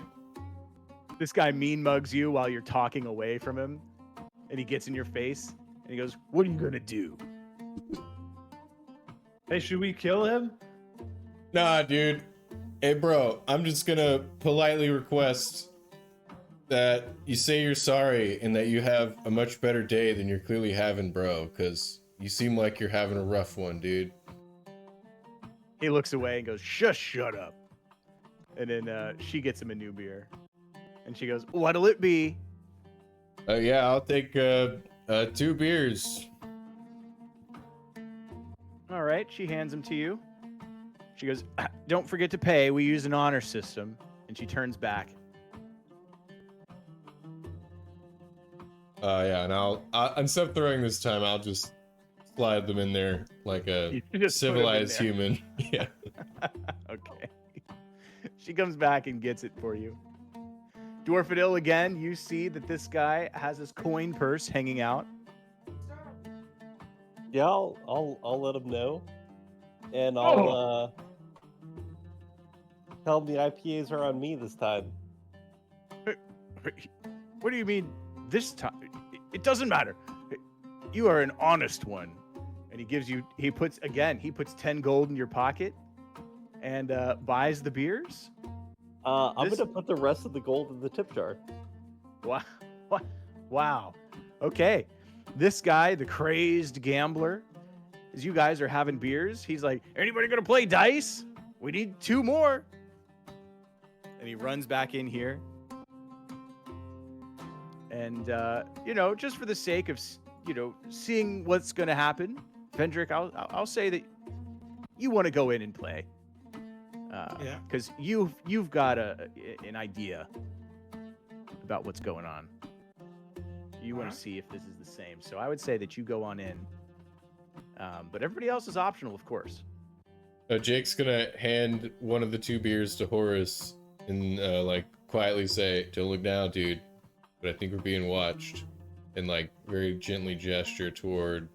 This guy mean mugs you while you're talking away from him, and he gets in your face and he goes, "What are you gonna do?" Hey, should we kill him? Nah, dude. Hey, bro. I'm just gonna politely request that you say you're sorry and that you have a much better day than you're clearly having, bro. Because you seem like you're having a rough one, dude. He looks away and goes, shut up. And then she gets him a new beer. And she goes, "What'll it be?" Yeah, I'll take 2 beers. All right, she hands them to you. She goes, "Don't forget to pay. We use an honor system." And she turns back. Yeah, and I'll instead of throwing this time, I'll just slide them in there like a You just put 'em in civilized there. human. Yeah. Okay. She comes back and gets it for you. Dwarfadil, again, you see that this guy has his coin purse hanging out. Yeah, I'll let him know, and I'll tell him the IPAs are on me this time. What do you mean this time? It doesn't matter. You are an honest one. And he puts 10 gold in your pocket and buys the beers. I'm This- gonna put the rest of the gold in the tip jar. Wow. Wow. Okay. This guy, the crazed gambler, as you guys are having beers, he's like, "Anybody gonna play dice? We need 2 more." And he runs back in here. And, just for the sake of, seeing what's going to happen, Vendrick, I'll say that you want to go in and play. Yeah. Because you've got an idea about what's going on. You want to see if this is the same. So I would say that you go on in. But everybody else is optional, of course. Jake's gonna hand one of the 2 beers to Horace and quietly say, "Don't look down, dude. But I think we're being watched," and very gently gesture toward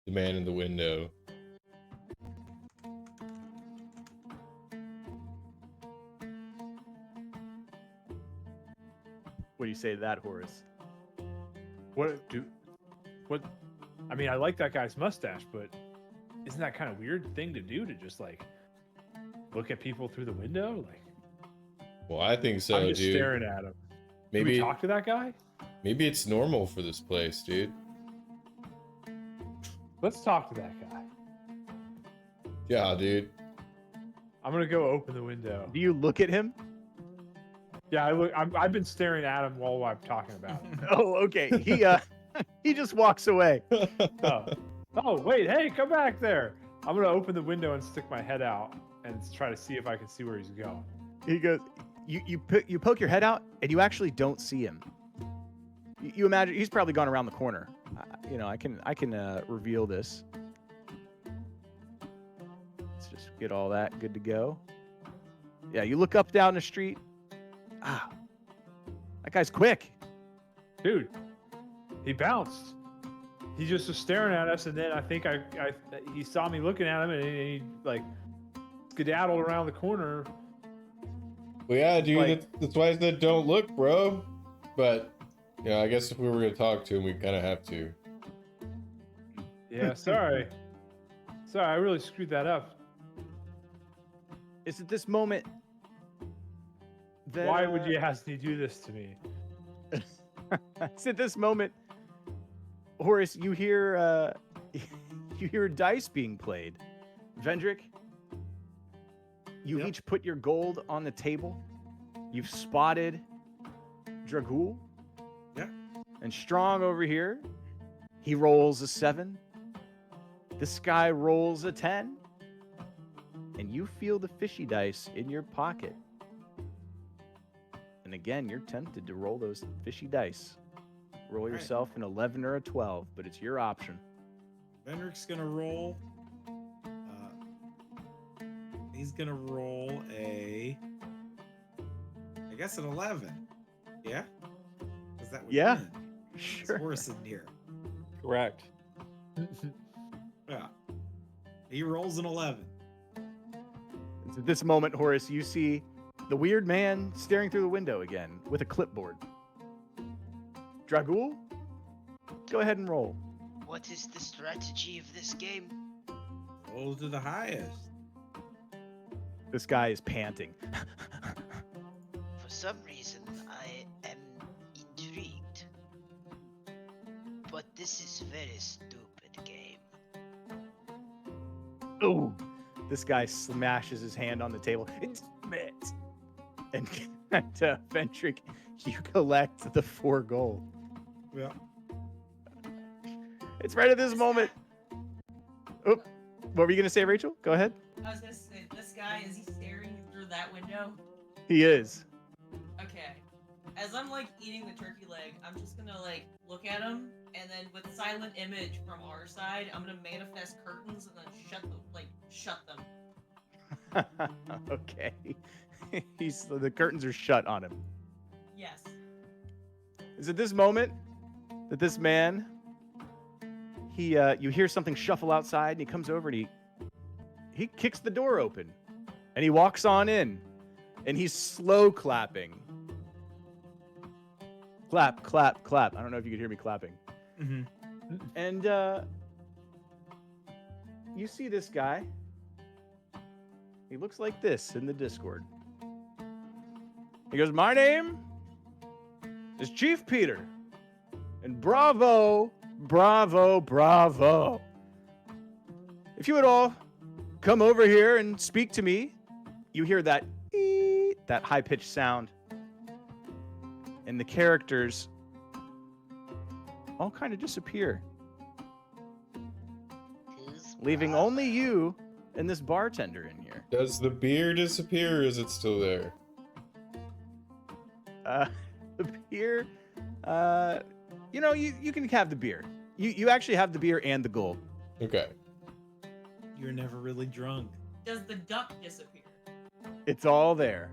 the man in the window. What do you say to that, Horace? What? I mean, I like that guy's mustache, but isn't that kind of weird thing to do to just look at people through the window? Well, I think so, I'm just dude. staring at him. Can Maybe we talk to that guy? maybe it's normal for this place, dude. Let's talk to that guy. Yeah, dude. I'm gonna go open the window. Do you look at him? Yeah, I've been staring at him while I'm talking about him. Oh, okay. He just walks away. Oh, wait, hey, come back there. I'm gonna open the window and stick my head out and try to see if I can see where he's going. He goes, you poke your head out and you actually don't see him. You imagine he's probably gone around the corner. I can reveal this. Let's just get all that good to go. Yeah, you look up down the street. Ah, that guy's quick. Dude, he bounced. He just was staring at us, and then I think he saw me looking at him, and he skedaddled around the corner. Well, yeah, dude. Like- that's why I said don't look, bro. But I guess if we were gonna talk to him, we kind of have to. Yeah, sorry. Sorry, I really screwed that up. It's at this moment that Why would you ask me to do this to me? it's at this moment, Horace, you hear dice being played. Vendrick, you Yep. each put your gold on the table. You've spotted Dragul. Yeah. And Strong over here, he rolls a 7. This guy rolls a 10. and you feel the fishy dice in your pocket. And again, you're tempted to roll those fishy dice. Roll right. yourself an 11 or a 12, but it's your option. Vendrick's gonna roll. He's gonna roll I guess an 11. Yeah? Because that would Yeah, win. sure. There's Horace in here. Correct. Yeah. He rolls an 11. It's at this moment, Horace, you see the weird man staring through the window again with a clipboard. Dragul, go ahead and roll. What is the strategy of this game? Roll to the highest. This guy is panting. For some reason, I am intrigued. But this is a very stupid game. Ooh. This guy smashes his hand on the table. It's it. And Ventrick, you collect the 4 gold. Yeah. It's right at this moment. Oop. What were you going to say, Rachel? Go ahead. I was gonna say, this guy, is he staring through that window? He is. Okay. As I'm like eating the turkey leg, I'm just gonna like look at him, and then with silent image from our side, I'm gonna manifest curtains and then shut them. Okay. The curtains are shut on him. Yes. Is it this moment that this man, you hear something shuffle outside, and he comes over and he kicks the door open, and he walks on in, and he's slow clapping. Clap, clap, clap. I don't know if you could hear me clapping. Mm-hmm. And you see this guy. He looks like this in the Discord. He goes, "My name is Chief Peter. And bravo, bravo, bravo. If you would all come over here and speak to me," you hear that high-pitched sound. And the characters all kind of disappear, leaving only you and this bartender in here. Does the beer disappear or is it still there? The beer, you can have the beer. You actually have the beer and the gold. Okay. You're never really drunk. Does the duck disappear? It's all there.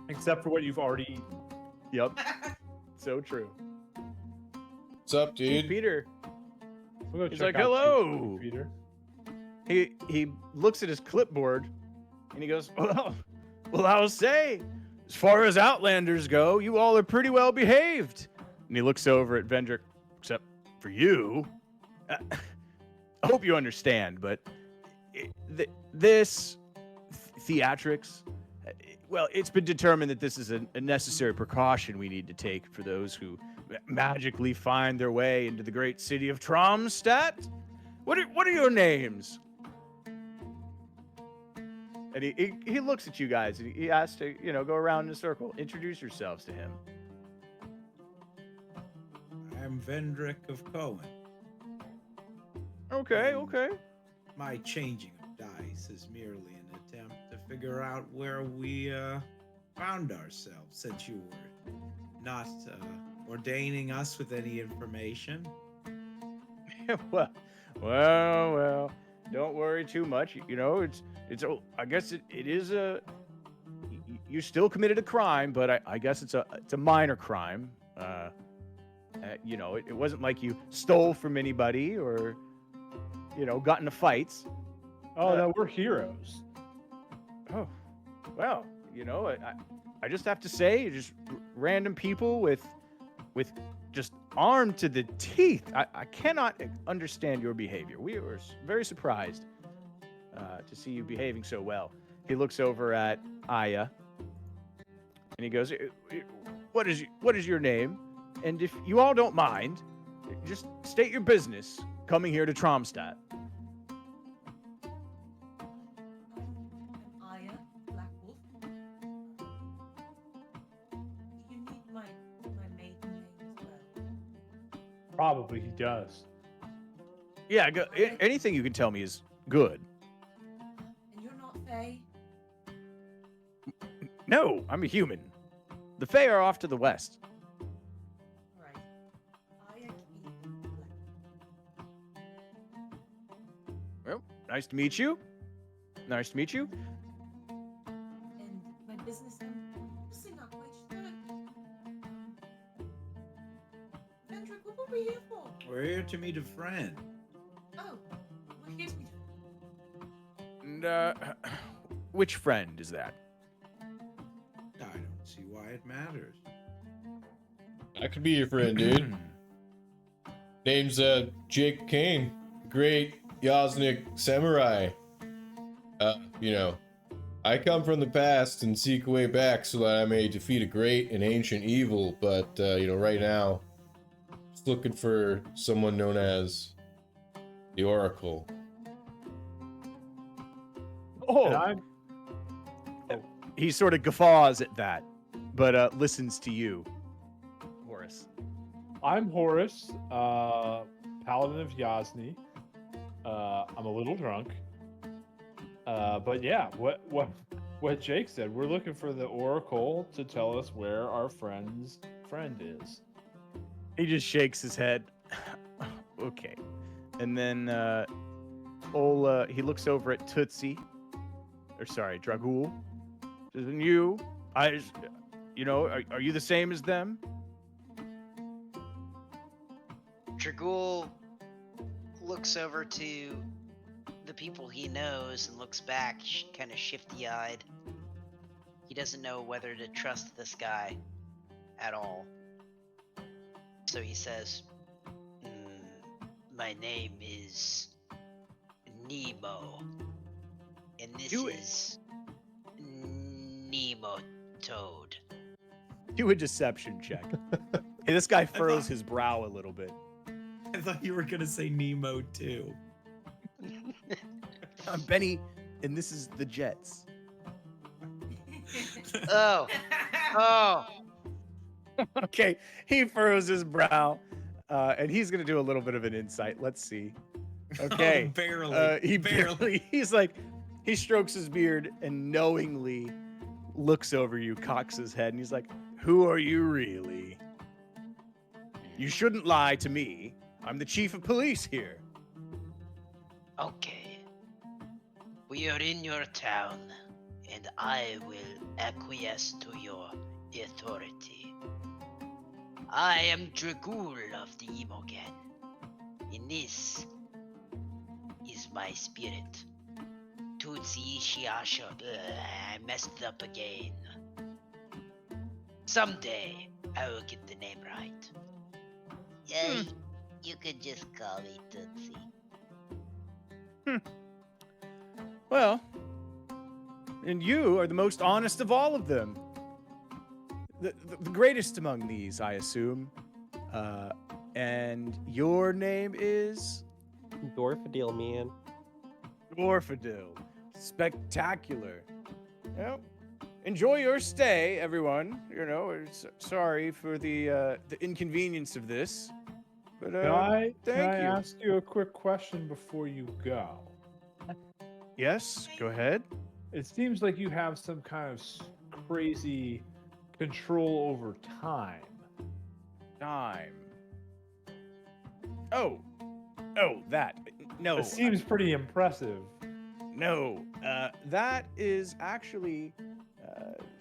Except for what you've already eaten. Yep. So true. What's up, Chief dude? Peter. We'll go He's check like, out Chief "Hello." Peter. He looks at his clipboard and he goes, well, I'll say, as far as Outlanders go, you all are pretty well behaved. And he looks over at Vendrick, except for you. I hope you understand, but this theatrics, well, it's been determined that this is a necessary precaution we need to take for those who magically find their way into the great city of Tromstadt. What are your names? And he looks at you guys and he asks to, go around in a circle. Introduce yourselves to him. I'm Vendrick of Cohen. Okay. My changing of dice is merely an attempt to figure out where we found ourselves, since you were not ordaining us with any information. Well, don't worry too much. I guess it is you still committed a crime, but I guess it's a minor crime. It wasn't like you stole from anybody or, got into fights. Oh, no, we're heroes. Oh, well, I just have to say, just random people with just armed to the teeth. I cannot understand your behavior. We were very surprised to see you behaving so well. He looks over at Aya, and he goes, what is your name? And if you all don't mind, just state your business coming here to Tromstadt. Aya, Black Wolf. Do you need my maiden name as well? Probably he does. Yeah, anything you can tell me is good. No, I'm a human. The Fae are off to the west. Right. I agree. Well, nice to meet you. Nice to meet you. And my business, I'm honestly not quite sure. Vendrick, what were we here for? We're here to meet a friend. Oh, we're here to meet. And, which friend is that? I don't see why it matters. I could be your friend, dude. Name's Jake Kane, great Yosnik samurai. You know, I come from the past and seek a way back so that I may defeat a great and ancient evil, but you know, right now, just looking for someone known as the Oracle. And Oh, I'm he sort of guffaws at that, but listens to you, Horace. I'm Horace, Paladin of Yasni. I'm a little drunk. But yeah, what Jake said, we're looking for the Oracle to tell us where our friend's friend is. He just shakes his head. Okay. And then he looks over at Tootsie. Or sorry, Dragul. And you, are you the same as them? Dragul looks over to the people he knows and looks back, kind of shifty-eyed. He doesn't know whether to trust this guy at all. So he says, my name is Nemo, and this Do it. is Nemo Toad. Do a deception check. Hey, this guy furrows his brow a little bit. I thought you were gonna say Nemo too. I'm Benny, and this is the Jets. Oh, oh. Okay, he furrows his brow, and he's gonna do a little bit of an insight. Let's see. Okay, Oh, barely. he barely. He's like, he strokes his beard and knowingly looks over you, cocks his head, and he's like, "Who are you really? You shouldn't lie to me. I'm the chief of police here." Okay. We are in your town, and I will acquiesce to your authority. I am Dragul of the Imogen, and this is my spirit. Tutsi Shiasha. I messed up again. Someday, I will get the name right. Yeah, you could just call me Tootsie. Well, and you are the most honest of all of them. The greatest among these, I assume. And your name is Dorfadil, man. Orfadil. Spectacular. Well, enjoy your stay, everyone. You know, sorry for the inconvenience of this. But Can I thank you. ask you a quick question before you go? Yes, go ahead. It seems like you have some kind of crazy control over time. Time. Oh, that. No, It seems pretty impressive. no. That is actually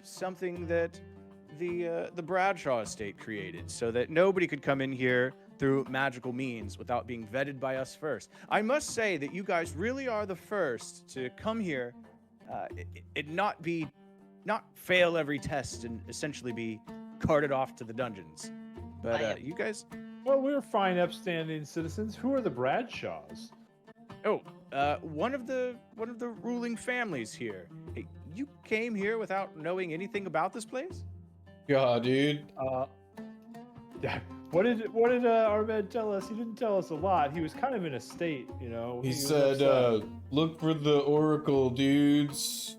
something that the Bradshaw estate created, so that nobody could come in here through magical means without being vetted by us first. I must say that you guys really are the first to come here, not fail every test and essentially be carted off to the dungeons. But you guys, Well, we're fine, upstanding citizens. Who are the Bradshaws? one of the ruling families here. Hey, you came here without knowing anything about this place? God, dude. What did Ahmed tell us? He didn't tell us a lot. He was kind of in a state, you know. He was said, upset. look for the Oracle, dudes.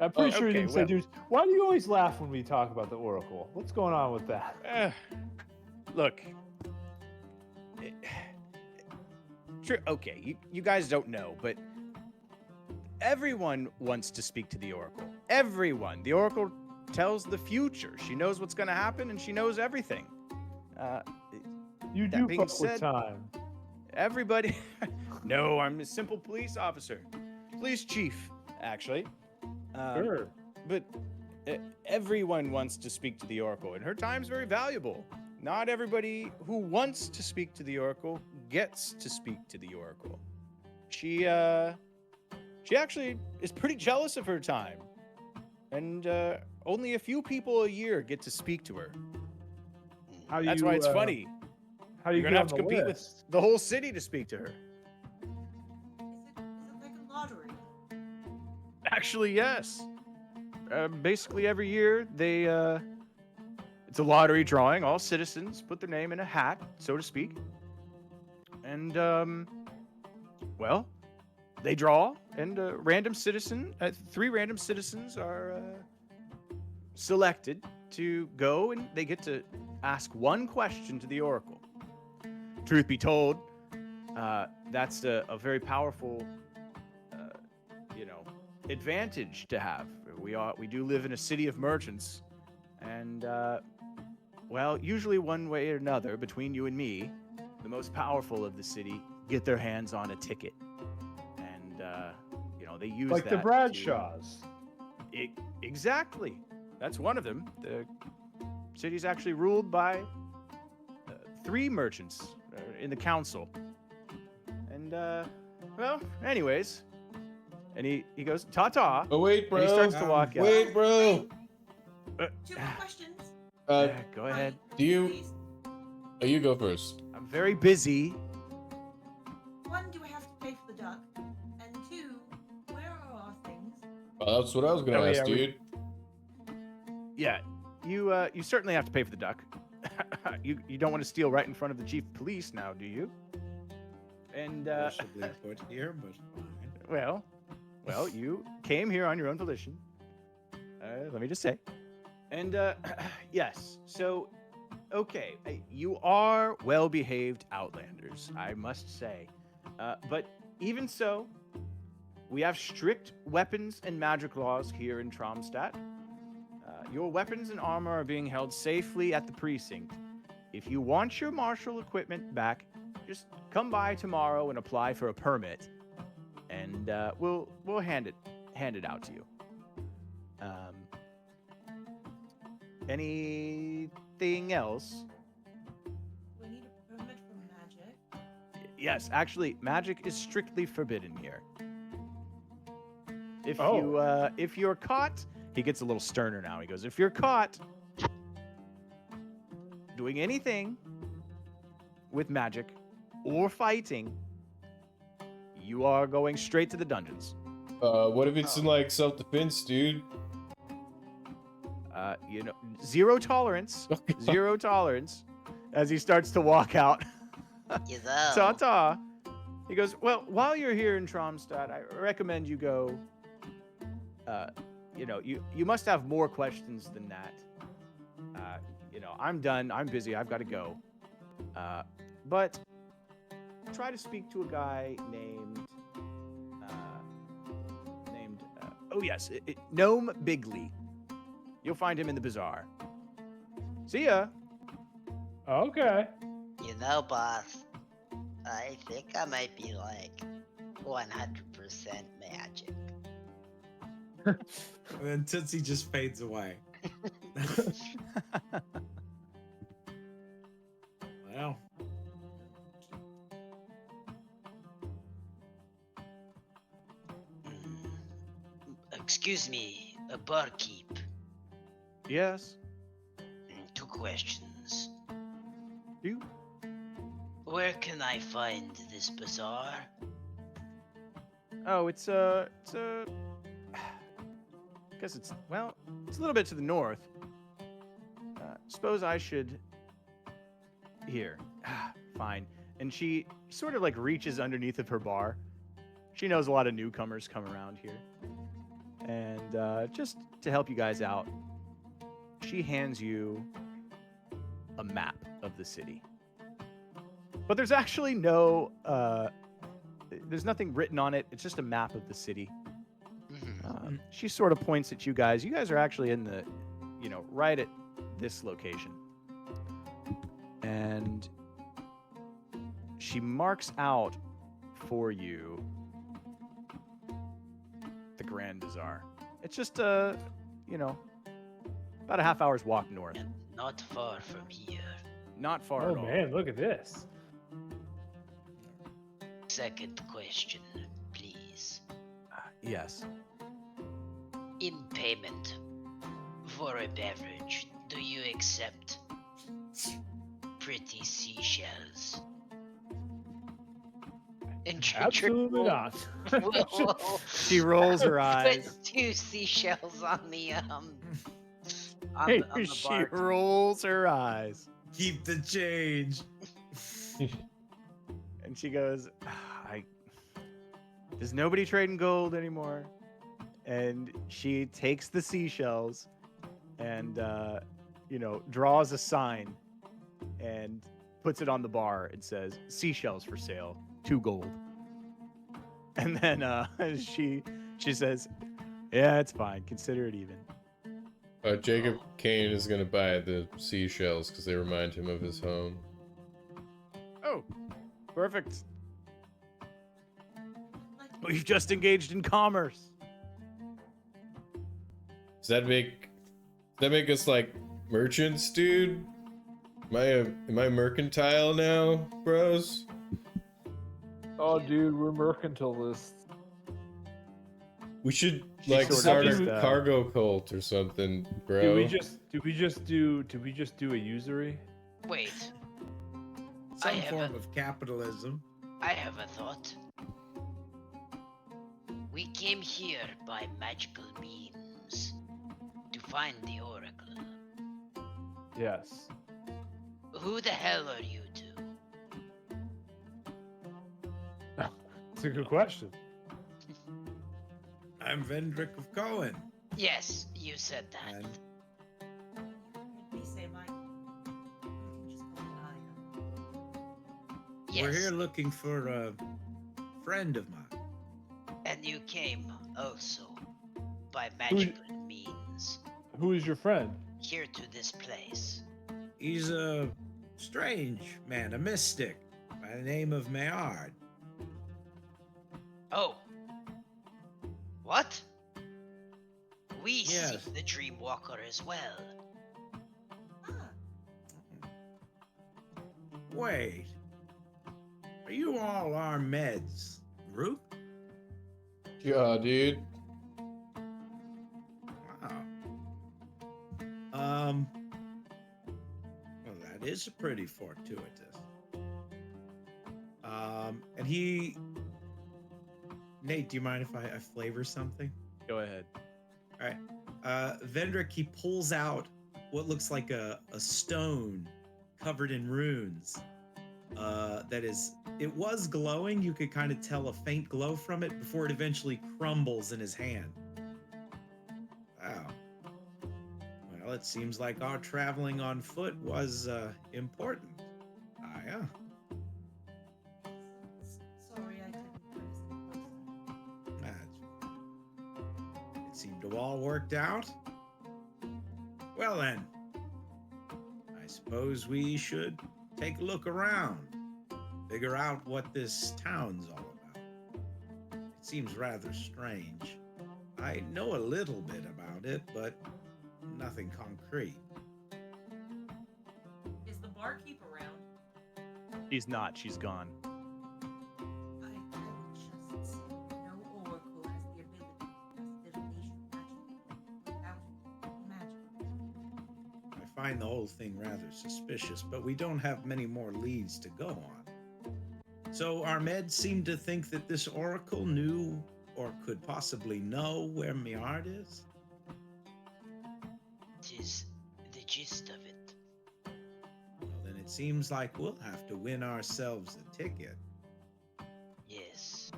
I'm pretty sure he okay, didn't say, well- dudes. Why do you always laugh when we talk about the Oracle? What's going on with that? Look. Okay, you guys don't know, but everyone wants to speak to the Oracle. Everyone. The Oracle tells the future. She knows what's going to happen, and she knows everything. You That do being fuck with said- time. Everybody. No, I'm a simple police officer. Police chief, actually. Sure. But everyone wants to speak to the Oracle, and her time's very valuable. Not everybody who wants to speak to the Oracle gets to speak to the Oracle. She actually is pretty jealous of her time, and only a few people a year get to speak to her. How do That's you, why it's funny. How do you You're get gonna on have to the compete list? with the whole city to speak to her. Is it like a lottery? Actually, yes. Basically, every year they it's a lottery drawing. All citizens put their name in a hat, so to speak, and well, they draw, and three random citizens are selected to go, and they get to ask one question to the Oracle. Truth be told, that's a very powerful, advantage to have. We do live in a city of merchants, and well, usually one way or another, between you and me, the most powerful of the city get their hands on a ticket, and they use Like that the to- Bradshaws. Exactly. That's one of them. The city's actually ruled by three merchants in the council. And, well, anyways. And he goes, ta-ta. Oh wait, bro. And he starts to walk out. Wait, bro. Two more questions. Yeah, go ahead. Do you? Please. Oh, you go first. I'm very busy. One, do I have to pay for the duck? And two, where are our things? Oh, that's what I was gonna Oh, ask, yeah, we- dude. Yeah, you certainly have to pay for the duck. You don't want to steal right in front of the chief of police now, do you? And Possibly put here, but fine. well, you came here on your own volition. Let me just say. And yes, so okay, you are well-behaved outlanders, I must say. But even so, we have strict weapons and magic laws here in Tromstadt. Your weapons and armor are being held safely at the precinct. If you want your martial equipment back, just come by tomorrow and apply for a permit, and we'll hand it out to you. Anything else? Do I need a permit for magic? Yes, actually, magic is strictly forbidden here. Oh. If you're caught, he gets a little sterner now. He goes, if you're caught doing anything with magic or fighting, you are going straight to the dungeons. What if it's in like self-defense, dude? Zero tolerance. Zero tolerance. As he starts to walk out. You know. Ta-ta. He goes, well, while you're here in Tromstadt, I recommend you go. You must have more questions than that. I'm done. I'm busy. I've got to go. But try to speak to a guy named Gnome Bigley. You'll find him in the bazaar. See ya. Okay. You know, boss, I think I might be like 100% magic. And then Tootsie just fades away. Well, Excuse me, a barkeep. Yes. Two questions. You. Where can I find this bazaar? Oh, it's I guess it's a little bit to the north. Suppose I should. Here. Fine. And she sort of like reaches underneath of her bar. She knows a lot of newcomers come around here. And just to help you guys out, she hands you a map of the city. But there's actually there's nothing written on it. It's just a map of the city. She sort of points at you guys. You guys are actually in the, right at this location. And she marks out for you the Grand Bazaar. It's just about a half hour's walk north. And not far from here. Not far Oh at all. man, look at this. Second question, please. Yes. In payment for a beverage, do you accept pretty seashells? And Absolutely not. will She rolls her eyes. put 2 seashells on the on the She bar. rolls her eyes. Keep the change. And she goes, there's nobody trading gold anymore. And she takes the seashells and, draws a sign and puts it on the bar and says, seashells for sale, 2 gold. And then she says, yeah, it's fine. Consider it even. Jacob Kane is gonna buy the seashells because they remind him of his home. Oh, perfect. We've just engaged in commerce. Does that make us like merchants, dude? Am I mercantile now, bros? Oh, dude, we're mercantilists. We should She like sort of start just, a cargo cult or something, bro. Did we just do a usury? Wait, Some have form a- of capitalism. I have a thought. We came here by magical means to find the oracle. Yes. Who the hell are you two? It's a good question. I'm Vendrick of Cohen. Yes, you said that. And They say like, you can just call it Aya. Yes. we're here looking for a friend of mine. And you came also by magical means Who is your friend? here to this place. He's a strange man, a mystic by the name of Meard. Oh. What? We Yes. seek the Dreamwalker as well. Ah, Wait. Are you all our meds group? Yeah, dude. Wow. Well, that is pretty fortuitous. And he. Nate, do you mind if I flavor something? Go ahead. All right. Vendrick, he pulls out what looks like a stone covered in runes. It was glowing. You could kind of tell a faint glow from it before it eventually crumbles in his hand. Wow. Well, it seems like our traveling on foot was important. Ah, yeah. sorry I couldn't put us It seemed to have all worked out. Well then, I suppose we should take a look around, figure out what this town's all about. It seems rather strange. I know a little bit about it, but nothing concrete. Is the barkeep around? She's not. She's gone. I would just say no oracle has the ability to cast divination without magic. I find the whole thing rather suspicious, but we don't have many more leads to go on. So our meds seem to think that this oracle knew or could possibly know where Meard is? Tis the gist of it. Well, then it seems like we'll have to win ourselves a ticket. Yes.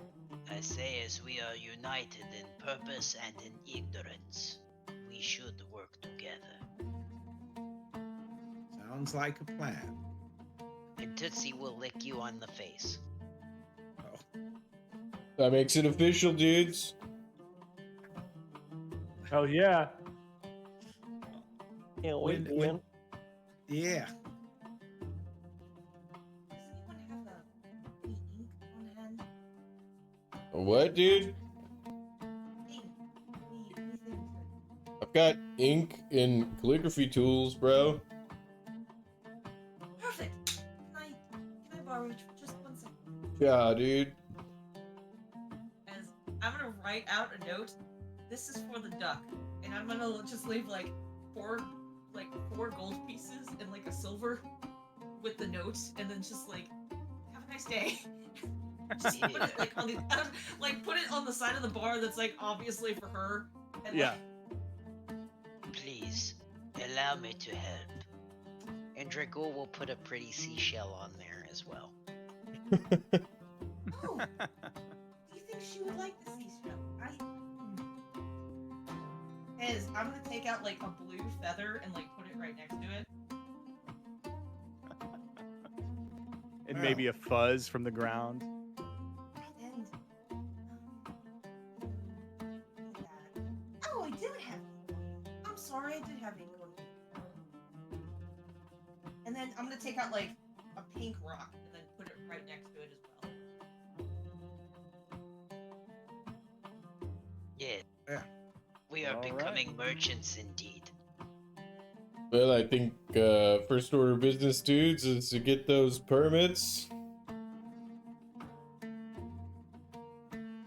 I say as we are united in purpose and in ignorance, we should work together. Sounds like a plan. And Tootsie will lick you on the face. Oh, That makes it official, dudes. Hell yeah. Can't wait, When- man. Yeah. Does anyone have any ink on hand? What, dude? Ink. Anything I've got ink and calligraphy tools, bro. Perfect. Can I borrow just 1 second? Yeah, dude. As I'm gonna write out a note. This is for the duck, and I'm gonna just leave like four gold pieces and like a silver with the note, and then just like have a nice day. Just put it like on the put it on the side of the bar that's like obviously for her. And, Yeah. Please, allow me to help. And Draco will put a pretty seashell on there as well. Oh, do you think she would like the seashell? Is I'm gonna take out like a blue feather and like put it right next to it. And maybe a fuzz from the ground. And oh, I did have ink. I'm sorry, I did have ink on me. And then I'm gonna take out like a pink rock and then put it right next to it as well. Yeah. Yeah. We are All right. becoming merchants indeed. Well, I think first order of business, dudes, is to get those permits.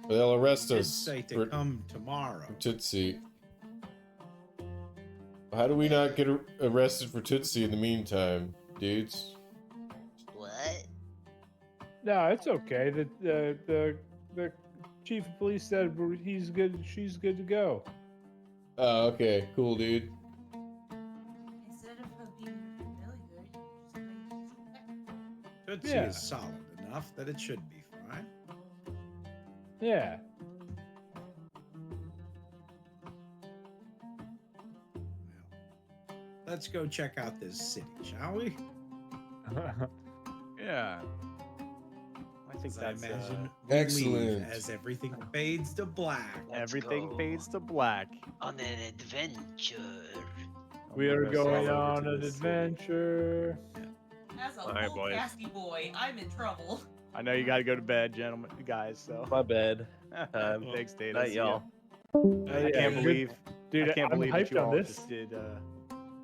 They'll arrest Did us say to for come tomorrow. Tootsie. How do we not get arrested for Tootsie in the meantime, dudes? What? No, it's okay. The chief of police said he's good. She's good to go. Oh, okay, cool, dude. Instead of her being familiar, just Tootsie Yeah. is solid enough that it should be fine. Yeah. Let's go check out this city, shall we? Yeah. I think As I that's imagine we Excellent. leave as everything fades to black. Let's everything go fades to black. on an adventure. We are We're gonna going sail over on to an the city. adventure. as a All right, little boys. casty boy, I'm in trouble. I know you got to go to bed, gentlemen, guys. So My bed. Time. thanks, Data. Night, See ya. y'all. I Yeah, can't good- believe, Dude, I can't I'm believe that hyped you on all this. just did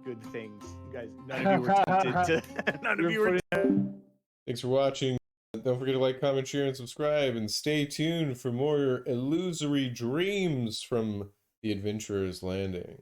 good things. You guys, none of you were tempted to. None of You're you were. putting- Thanks for watching. Don't forget to like, comment, share, and subscribe, and stay tuned for more illusory dreams from the Adventurers Landing.